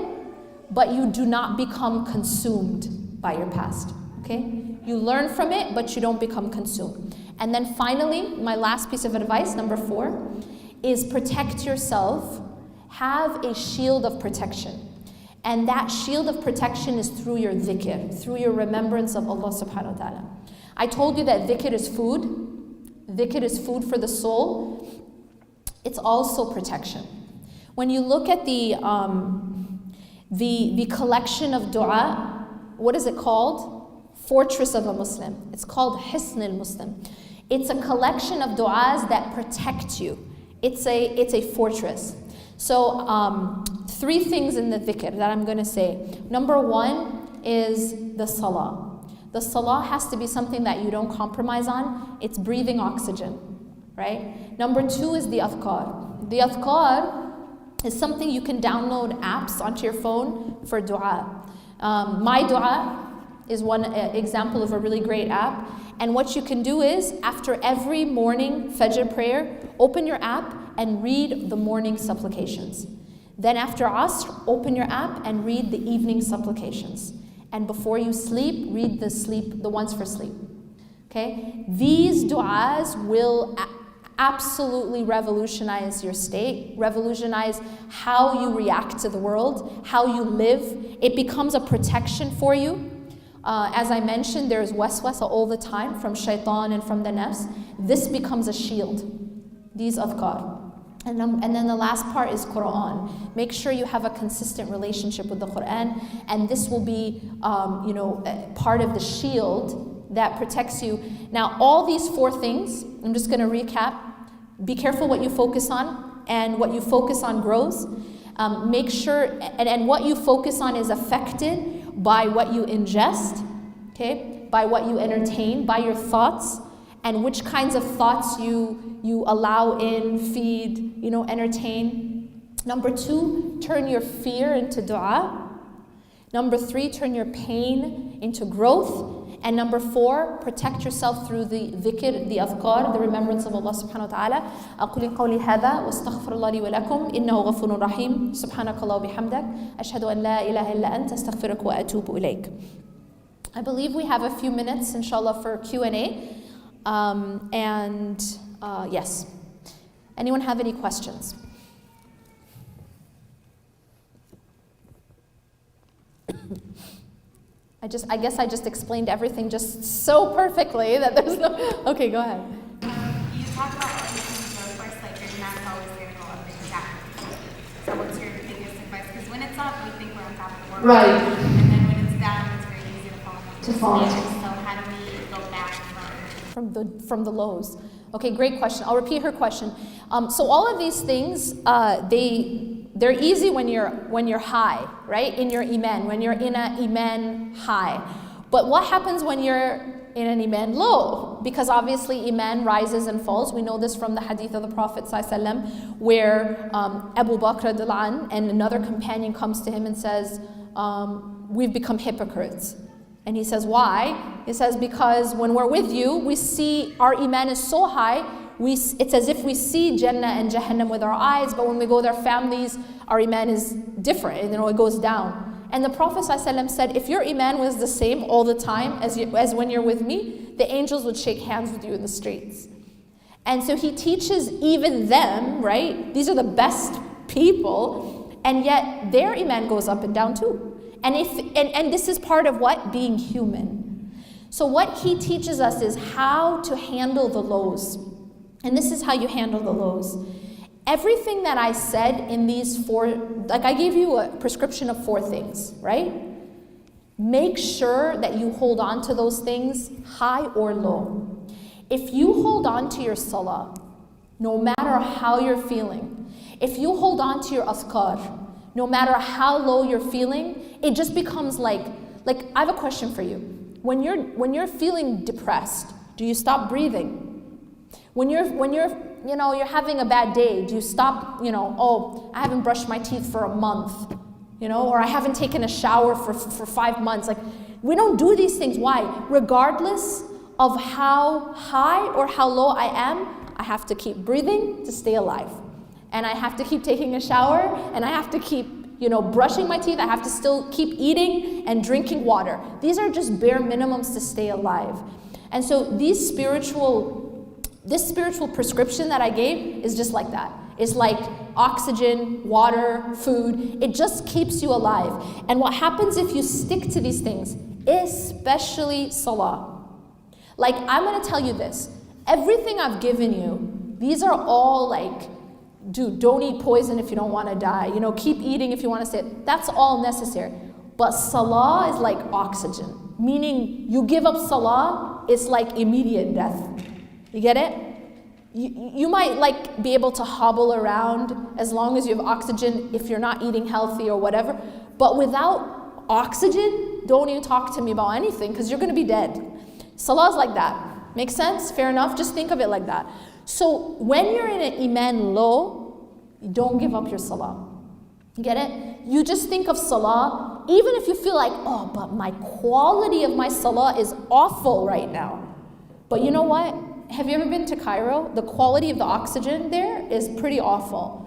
but you do not become consumed by your past. Okay? You learn from it, but you don't become consumed. And then finally, my last piece of advice, number 4, is protect yourself have a shield of protection. And that shield of protection is through your dhikr, through your remembrance of Allah subhanahu wa ta'ala. I told you that dhikr is food. Dhikr is food for the soul. It's also protection. When you look at the collection of dua, what is it called? Fortress of a Muslim. It's called Hisn al-Muslim. It's a collection of du'as that protect you. It's a fortress. So 3 things in the dhikr that I'm going to say. Number 1 is the salah. The salah has to be something that you don't compromise on. It's breathing oxygen, right? Number 2 is the adhkar. The adhkar is something you can download apps onto your phone for dua. My Dua is one example of a really great app. And what you can do is, after every morning Fajr prayer, open your app and read the morning supplications. Then after Asr, open your app and read the evening supplications. And before you sleep, read the ones for sleep. Okay? These du'as will absolutely revolutionize your state, revolutionize how you react to the world, how you live. It becomes a protection for you. As I mentioned, there's waswasa all the time from shaitan and from the nafs. This becomes a shield, these adhkar. And then the last part is Quran. Make sure you have a consistent relationship with the Quran, and this will be part of the shield that protects you. Now, all these 4 things, I'm just going to recap. Be careful what you focus on, and what you focus on grows. Make sure, and what you focus on is affected by what you ingest, okay? By what you entertain, by your thoughts, and which kinds of thoughts you allow in, feed, entertain. Number 2, turn your fear into dua. Number 3, turn your pain into growth. And number 4, protect yourself through the dhikr, the adhkar, the remembrance of Allah subhanahu wa ta'ala. أقول قولي هذا واستغفر الله لي ولكم إنه غفور رحيم سبحانك الله وبحمدك أشهد أن لا إله إلا أنت أستغفرك وأتوب إليك. I believe we have a few minutes, inshallah, for Q&A. Yes. Anyone have any questions? I guess I just explained everything just so perfectly that there's no... Okay, go ahead. You talk about everything, so of course, like your math's always going to go up exactly. So what's your biggest advice? Because when it's up, we think we're on top of the world. Right. And then when it's down, it's very easy to fall. So how do we go back from the lows? Okay, great question. I'll repeat her question. So all of these things, they're easy when you're high, right? In your iman, when you're in a iman high. But what happens when you're in an iman low? Because obviously iman rises and falls. We know this from the hadith of the Prophet ﷺ, where Abu Bakr and another companion comes to him and says, we've become hypocrites. And he says, why? He says, because when we're with you, we see our iman is so high, it's as if we see Jannah and Jahannam with our eyes, but when we go with our families, our iman is different, it goes down. And the Prophet ﷺ said, if your iman was the same all the time as when you're with me, the angels would shake hands with you in the streets. And so he teaches even them, right? These are the best people, and yet their iman goes up and down too. And this is part of what? Being human. So what he teaches us is how to handle the lows. And this is how you handle the lows. Everything that I said in these 4, like I gave you a prescription of 4 things, right? Make sure that you hold on to those things, high or low. If you hold on to your salah, no matter how you're feeling, if you hold on to your adhkar, no matter how low you're feeling, it just becomes like I have a question for you. When you're feeling depressed, do you stop breathing? When you're having a bad day, do you stop, I haven't brushed my teeth for a month, or I haven't taken a shower for 5 months. Like, we don't do these things. Why? Regardless of how high or how low I am, I have to keep breathing to stay alive. And I have to keep taking a shower, and I have to keep, brushing my teeth. I have to still keep eating and drinking water. These are just bare minimums to stay alive. And so this spiritual prescription that I gave is just like that. It's like, oxygen, water, food. It just keeps you alive. And what happens if you stick to these things, especially salah? Like, I'm going to tell you this. Everything I've given you, these are all like, dude, don't eat poison if you don't want to die. You know, keep eating if you want to stay. That's all necessary. But salah is like oxygen. Meaning, you give up salah, it's like immediate death. You get it? You might like be able to hobble around as long as you have oxygen if you're not eating healthy or whatever. But without oxygen, don't even talk to me about anything because you're going to be dead. Salah is like that. Make sense? Fair enough? Just think of it like that. So when you're in an iman low, don't give up your salah. Get it? You just think of salah, even if you feel like, oh, but my quality of my salah is awful right now. But you know what? Have you ever been to Cairo? The quality of the oxygen there is pretty awful.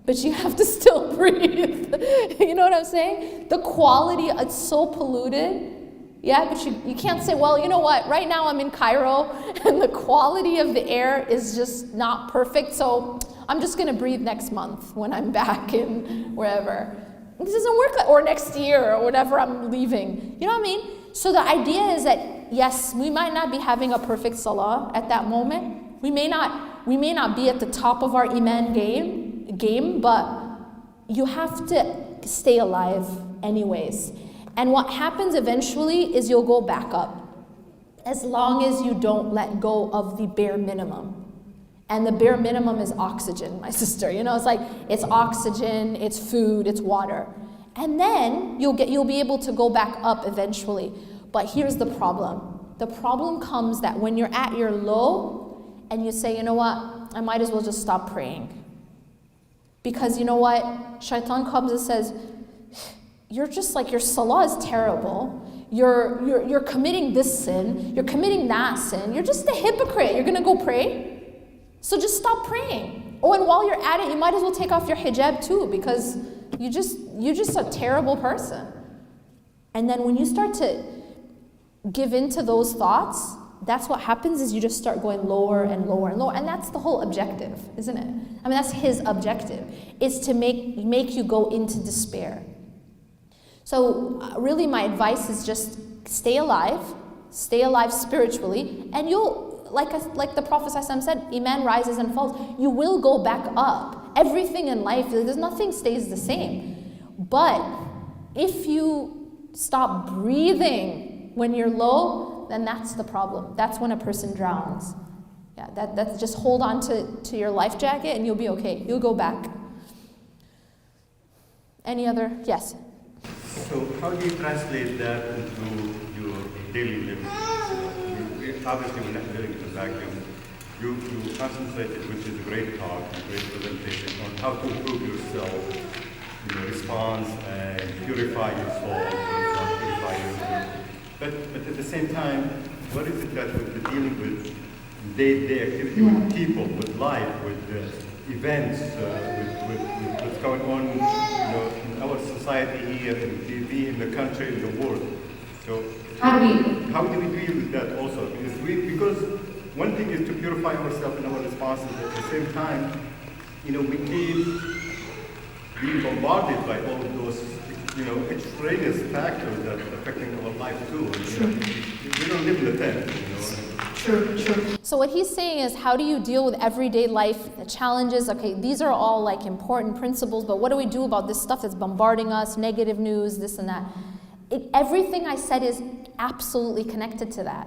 But you have to still breathe. You know what I'm saying? The quality, it's so polluted. Yeah, but you can't say, well, you know what? Right now I'm in Cairo and the quality of the air is just not perfect. So I'm just going to breathe next month when I'm back in wherever. It doesn't work like, or next year or whatever I'm leaving. You know what I mean? So the idea is that, yes, we might not be having a perfect salah at that moment. We may not be at the top of our iman game, but you have to stay alive anyways. And what happens eventually is you'll go back up, as long as you don't let go of the bare minimum. And the bare minimum is oxygen, my sister. You know, it's like, it's oxygen, it's food, it's water. And then you'll be able to go back up eventually. But here's the problem. The problem comes that when you're at your low and you say, you know what, I might as well just stop praying. Because you know what, shaitan comes and says, you're just like, your salah is terrible. You're committing this sin. You're committing that sin. You're just a hypocrite. You're going to go pray? So just stop praying. Oh, and while you're at it, you might as well take off your hijab too, because you're just a terrible person. And then when you start to give into those thoughts, that's what happens is you just start going lower and lower and lower. And that's the whole objective, isn't it? I mean, that's his objective, is to make you go into despair. So really my advice is just stay alive spiritually, and you'll, like the Prophet ﷺ said, iman rises and falls. You will go back up. Everything in life, there's nothing stays the same. But if you stop breathing when you're low, then that's the problem. That's when a person drowns. Yeah, that's just hold on to your life jacket and you'll be okay. You'll go back. Any other? Yes. So how do you translate that into your daily living? Obviously, we're not living in a vacuum. You concentrated, which is a great talk, a great presentation, on how to improve yourself, response and purify your soul, purify your. But at the same time, what is it that we're dealing with day-to-day activity with people, with life, with events, with what's going on, in our society here, in TV, in the country, in the world. So how do we deal with that also? Because one thing is to purify ourselves in our responses. At the same time, we keep being bombarded by all of those, extraneous factors that are affecting our life too. We don't live in the tent. True. So what he's saying is, how do you deal with everyday life, the challenges? Okay, these are all like important principles, but what do we do about this stuff that's bombarding us, negative news, this and that? Everything I said is absolutely connected to that.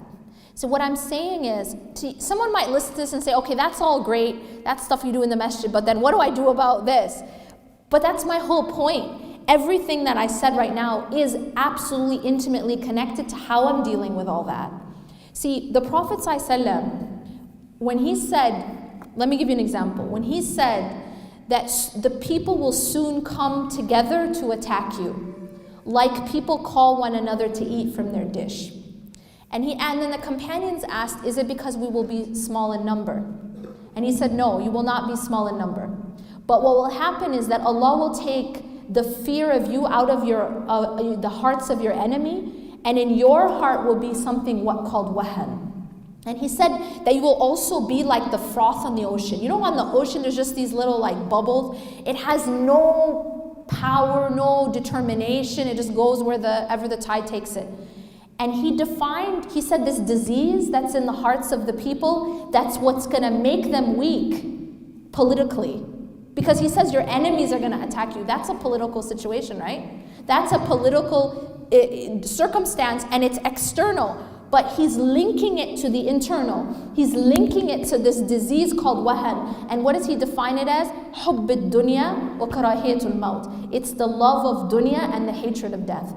So what I'm saying is, someone might listen to this and say, okay, that's all great, that's stuff you do in the masjid, but then what do I do about this? But that's my whole point. Everything that I said right now is absolutely intimately connected to how I'm dealing with all that. See, the Prophet ﷺ, when he said, let me give you an example. When he said that the people will soon come together to attack you, like people call one another to eat from their dish. And then the companions asked, is it because we will be small in number? And he said, no, you will not be small in number. But what will happen is that Allah will take the fear of you out of the hearts of your enemy, and in your heart will be something called wahan. And he said that you will also be like the froth on the ocean. You know, on the ocean, there's just these little like bubbles. It has no power, no determination. It just goes wherever the tide takes it. And he said this disease that's in the hearts of the people, that's what's going to make them weak politically. Because he says your enemies are going to attack you. That's a political situation, right? That's a political circumstance, and it's external. But he's linking it to the internal. He's linking it to this disease called wahan. And what does he define it as? حُبِّ الدُّنْيَا وَكَرَاهِيَةُ الْمَوْتِ. It's the love of dunya and the hatred of death.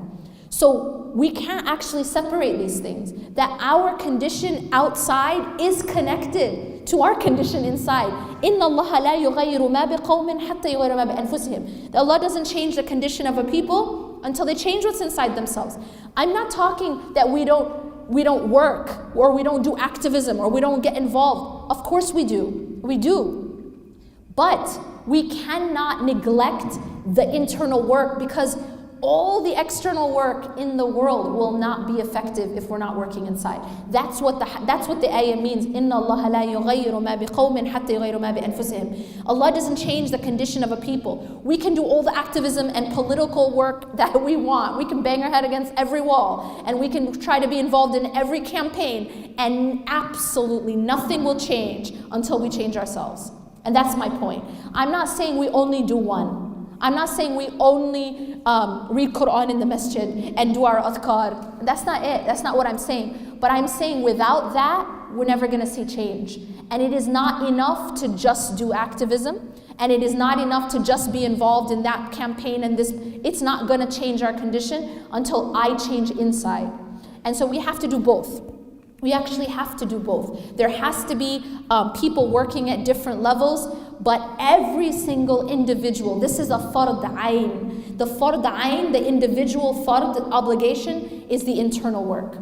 So we can't actually separate these things. That our condition outside is connected to our condition inside. إِنَّ اللَّهَ لَا يُغَيِّرُ مَا بِقَوْمٍ حَتَّى يُغَيِّرُ مَا بِأَنفُسِهِمْ. That Allah doesn't change the condition of a people until they change what's inside themselves. I'm not talking that we don't work, or we don't do activism, or we don't get involved. Of course we do. We do. But we cannot neglect the internal work, because all the external work in the world will not be effective if we're not working inside. That's what the ayah means. إِنَّ اللَّهَ لَا يُغَيِّرُ مَا بِقَوْمٍ حَتَّى يُغَيِّرُ مَا بِأَنفُسِهِمْ. Allah doesn't change the condition of a people. We can do all the activism and political work that we want. We can bang our head against every wall, and we can try to be involved in every campaign, and absolutely nothing will change until we change ourselves. And that's my point. I'm not saying we only do one. I'm not saying we only read Quran in the masjid and do our adhkar. That's not it. That's not what I'm saying. But I'm saying without that, we're never going to see change. And it is not enough to just do activism. And it is not enough to just be involved in that campaign and this. It's not going to change our condition until I change inside. And so we have to do both. We actually have to do both. There has to be people working at different levels, but every single individual, this is a fard ayn. The fard ayn, the individual fard obligation, is the internal work.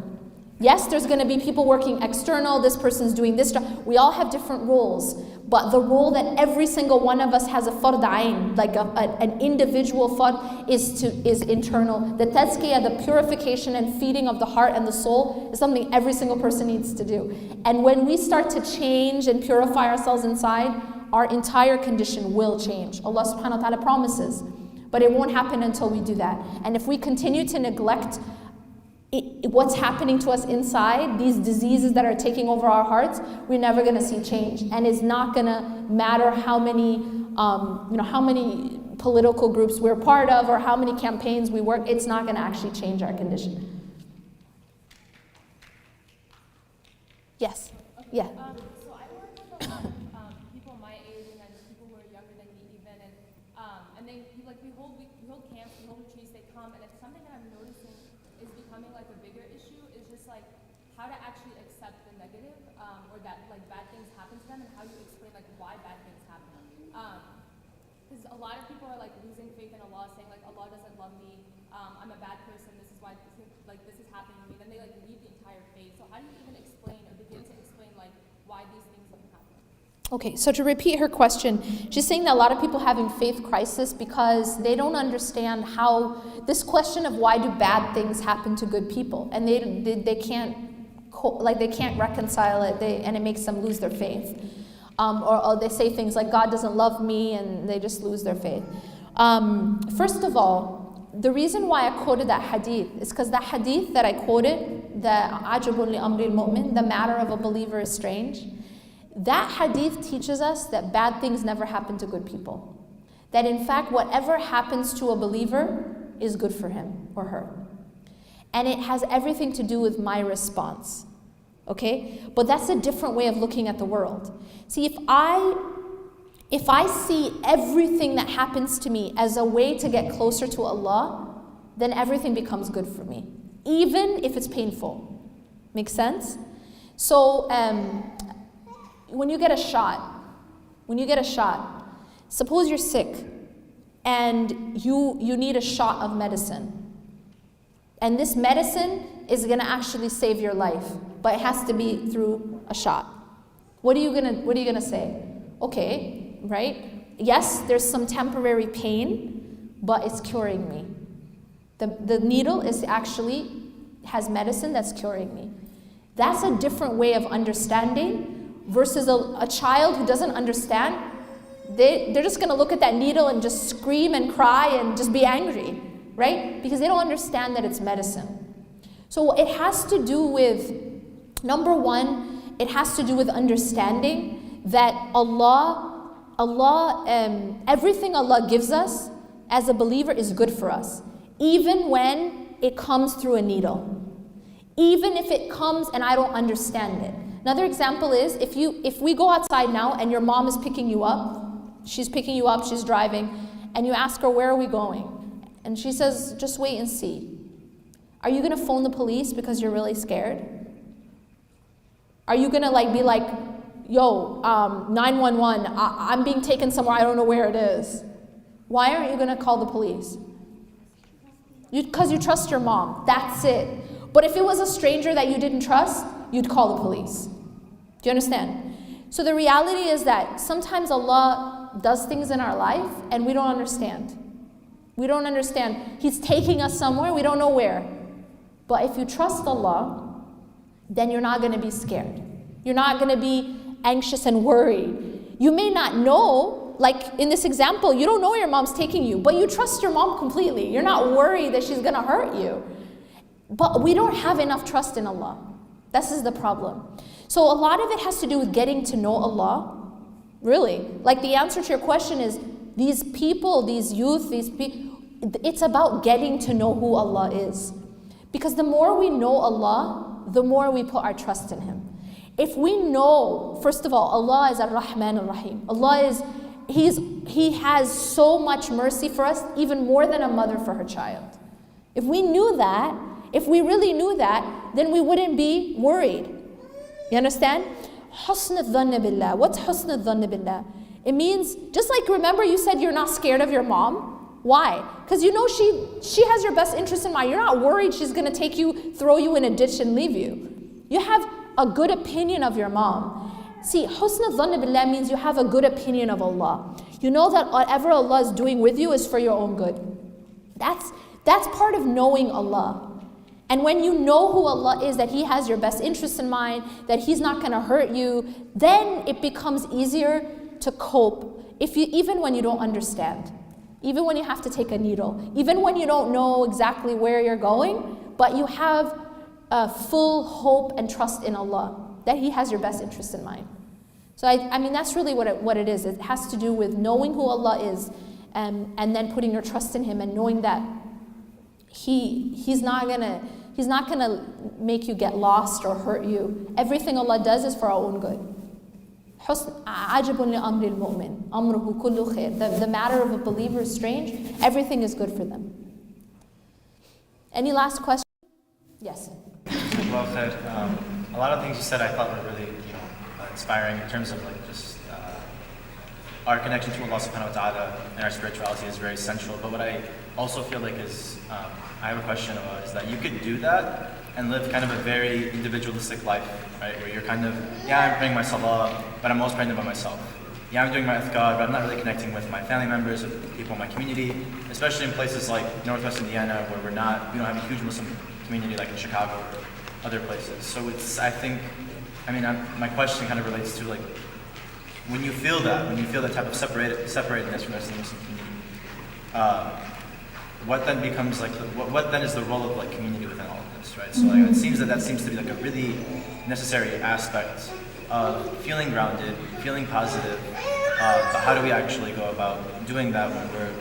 Yes, there's going to be people working external, this person's doing this job. We all have different roles, but the role that every single one of us has a fard ayn, like an individual fard, is internal. The tazkiyah, the purification and feeding of the heart and the soul, is something every single person needs to do. And when we start to change and purify ourselves inside, our entire condition will change. Allah subhanahu wa ta'ala promises. But it won't happen until we do that. And if we continue to neglect what's happening to us inside, these diseases that are taking over our hearts, we're never going to see change. And it's not going to matter how many political groups we're part of or how many campaigns we work. It's not going to actually change our condition. Yes. Yeah. So I work with a lot of people my age and then people who are younger than me even, and they we hold camps, we hold retreats, they come, and it's something that I'm noticing is becoming like a bigger issue is just like how to actually accept the negative, or that like bad things happen to them, and how you explain like why bad things happen. Because a lot of people are like losing faith in Allah, saying like Allah doesn't love me, I'm a bad person, this is why this is happening to me. Then they like leave the entire faith. So how do you even explain or begin to explain like why these things even happen? Okay, so to repeat her question, she's saying that a lot of people having faith crisis because they don't understand how this question of why do bad things happen to good people, and they can't reconcile it, and it makes them lose their faith, or they say things like God doesn't love me, and they just lose their faith. First of all, the reason why I quoted that hadith is because that hadith that I quoted, the ajabun li amri al-mu'min, the matter of a believer is strange. That hadith teaches us that bad things never happen to good people. That in fact, whatever happens to a believer is good for him or her. And it has everything to do with my response. Okay? But that's a different way of looking at the world. See, if I see everything that happens to me as a way to get closer to Allah, then everything becomes good for me, even if it's painful. Make sense? So, when you get a shot, suppose you're sick and you need a shot of medicine. And this medicine is gonna actually save your life, but it has to be through a shot. What are you gonna say? Okay, right? Yes, there's some temporary pain, but it's curing me. The needle has medicine that's curing me. That's a different way of understanding versus a child who doesn't understand. They're just going to look at that needle and just scream and cry and just be angry, right? Because they don't understand that it's medicine. So it has to do with, number one, it has to do with understanding that everything Allah gives us as a believer is good for us, even when it comes through a needle. Even if it comes and I don't understand it. Another example is if we go outside now and your mom is picking you up, she's driving, and you ask her, where are we going? And she says, just wait and see. Are you gonna phone the police because you're really scared? Are you gonna be like, yo, 911, I'm being taken somewhere, I don't know where it is. Why aren't you gonna call the police? Because you trust your mom, that's it. But if it was a stranger that you didn't trust, you'd call the police. Do you understand? So the reality is that sometimes Allah does things in our life and we don't understand. We don't understand. He's taking us somewhere, we don't know where. But if you trust Allah, then you're not going to be scared. You're not going to be anxious and worried. You may not know, like in this example, you don't know where your mom's taking you, but you trust your mom completely. You're not worried that she's going to hurt you. But we don't have enough trust in Allah. This is the problem. So a lot of it has to do with getting to know Allah. Really. Like the answer to your question is, these people, these youth, it's about getting to know who Allah is. Because the more we know Allah, the more we put our trust in Him. If we know, first of all, Allah is Ar-Rahman Ar-Rahim. Allah is, He has so much mercy for us, even more than a mother for her child. If we knew that, if we really knew that, then we wouldn't be worried. You understand? Husn al-dhann billah. What's husn al-dhann billah? It means, just like remember you said you're not scared of your mom. Why? Because you know she has your best interest in mind. You're not worried she's going to take you, throw you in a ditch and leave you. You have a good opinion of your mom. See, husn al-dhann billah means you have a good opinion of Allah. You know that whatever Allah is doing with you is for your own good. That's part of knowing Allah. And when you know who Allah is, that He has your best interest in mind, that He's not going to hurt you, then it becomes easier to cope, even when you don't understand, even when you have to take a needle, even when you don't know exactly where you're going, but you have full hope and trust in Allah, that He has your best interest in mind. So I mean, that's really what it is. It has to do with knowing who Allah is, and then putting your trust in Him and knowing that He's not gonna make you get lost or hurt you. Everything Allah does is for our own good. The matter of a believer is strange. Everything is good for them. Any last question? Yes. Well said. A lot of things you said I thought were really, inspiring in terms of just our connection to Allah subhanahu wa ta'ala and our spirituality is very central. But what I also feel like is, I have a question about, is that you could do that and live kind of a very individualistic life, right? Where you're kind of, I'm praying my salah, but I'm most praying by myself. I'm doing my adhkar, but I'm not really connecting with my family members, with people in my community, especially in places like Northwest Indiana, where we don't have a huge Muslim community like in Chicago or other places. So my question kind of relates to when you feel that type of separatedness from the Muslim community, what then becomes what then is the role of community within all of this, right? So it seems that seems to be a really necessary aspect of feeling grounded, feeling positive. But how do we actually go about doing that when we're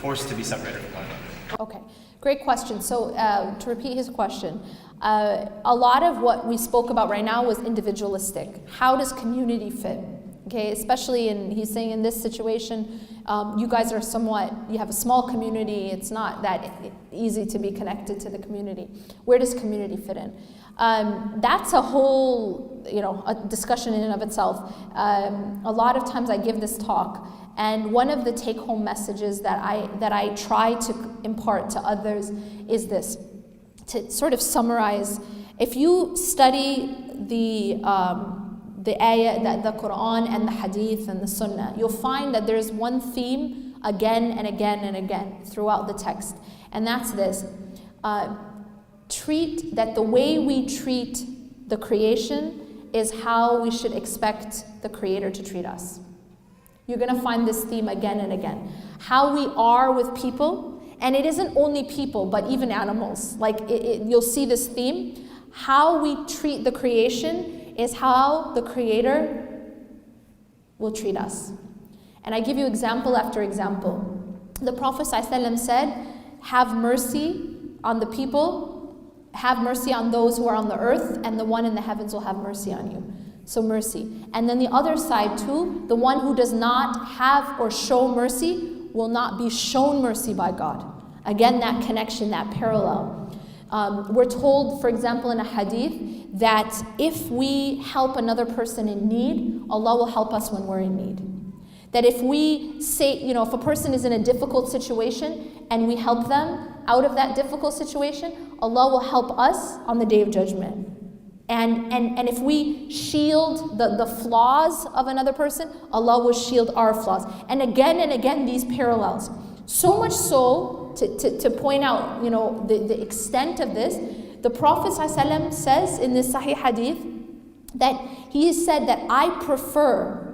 forced to be separated from one another? Okay, great question. So to repeat his question, a lot of what we spoke about right now was individualistic. How does community fit? Okay, especially he's saying in this situation, you guys are you have a small community, it's not that easy to be connected to the community. Where does community fit in? That's a whole, a discussion in and of itself. A lot of times I give this talk, and one of the take-home messages that I try to impart to others is this, to sort of summarize. If you study the ayah, the Quran and the Hadith and the Sunnah, you'll find that there's one theme again and again and again throughout the text, and that's this: the way we treat the creation is how we should expect the Creator to treat us. You're going to find this theme again and again. How we are with people, and it isn't only people, but even animals. Like you'll see this theme. How we treat the creation is how the Creator will treat us. And I give you example after example. The Prophet ﷺ said, have mercy on the people, have mercy on those who are on the earth, and the one in the heavens will have mercy on you. So mercy. And then the other side too, the one who does not have or show mercy will not be shown mercy by God. Again, that connection, that parallel. We're told, for example, in a hadith, that if we help another person in need, Allah will help us when we're in need. That if we say, if a person is in a difficult situation and we help them out of that difficult situation, Allah will help us on the Day of Judgment. And if we shield the flaws of another person, Allah will shield our flaws. And again, these parallels. So much so, to point out, the extent of this, the Prophet ﷺ says in this Sahih Hadith that he said that I prefer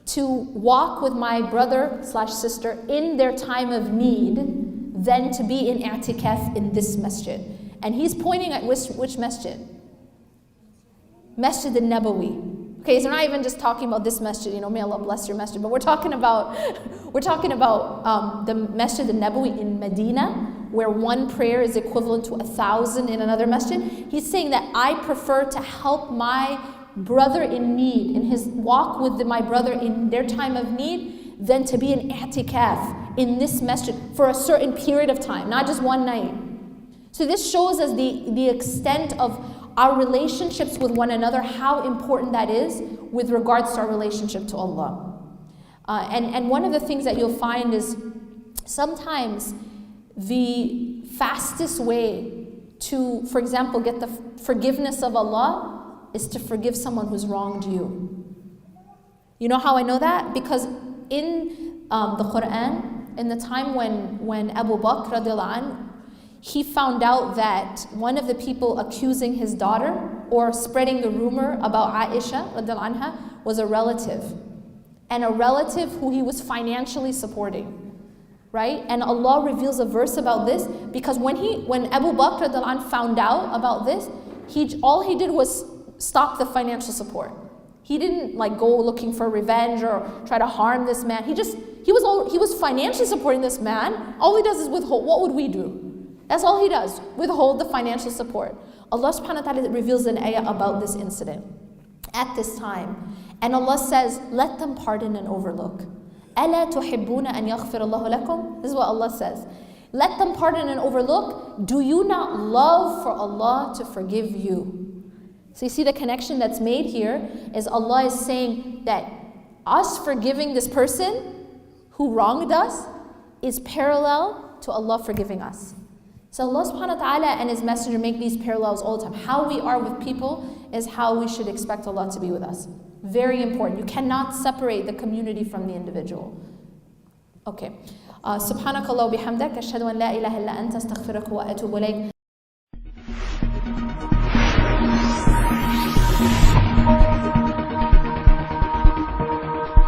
to walk with my brother/sister in their time of need than to be in i'tikaf in this masjid. And he's pointing at which masjid? Masjid al-Nabawi. Okay, so we're not even just talking about this masjid, may Allah bless your masjid, but we're talking about the Masjid al-Nabawi in Medina, where one prayer is equivalent to 1,000 in another masjid. He's saying that I prefer to help my brother in need, in his walk with my brother in their time of need, than to be in i'tikaf in this masjid for a certain period of time, not just one night. So this shows us the extent of our relationships with one another, how important that is with regards to our relationship to Allah. And one of the things that you'll find is sometimes the fastest way to, for example, get the forgiveness of Allah is to forgive someone who's wronged you. You know how I know that? Because in the Quran, in the time when Abu Bakr radiallahu anh, he found out that one of the people accusing his daughter or spreading the rumor about Aisha radiallahu anha was a relative. And a relative who he was financially supporting. Right? And Allah reveals a verse about this because when Abu Bakr radiallahu anh found out about this, all he did was stop the financial support. He didn't go looking for revenge or try to harm this man. He was financially supporting this man. All he does is withhold. What would we do? That's all he does, withhold the financial support. Allah subhanahu wa ta'ala reveals an ayah about this incident at this time. And Allah says, let them pardon and overlook. أَلَا تُحِبُّونَ أَنْ يَغْفِرَ اللَّهُ لَكُمْ? This is what Allah says. Let them pardon and overlook. Do you not love for Allah to forgive you? So you see the connection that's made here is Allah is saying that us forgiving this person who wronged us is parallel to Allah forgiving us. So Allah subhanahu wa ta'ala and His Messenger make these parallels all the time. How we are with people is how we should expect Allah to be with us. Very important. You cannot separate the community from the individual. Okay. Subhanakallah wa bihamdak. Ashhadu an la ilaha illa anta astaghfiruka wa atubu ilayk.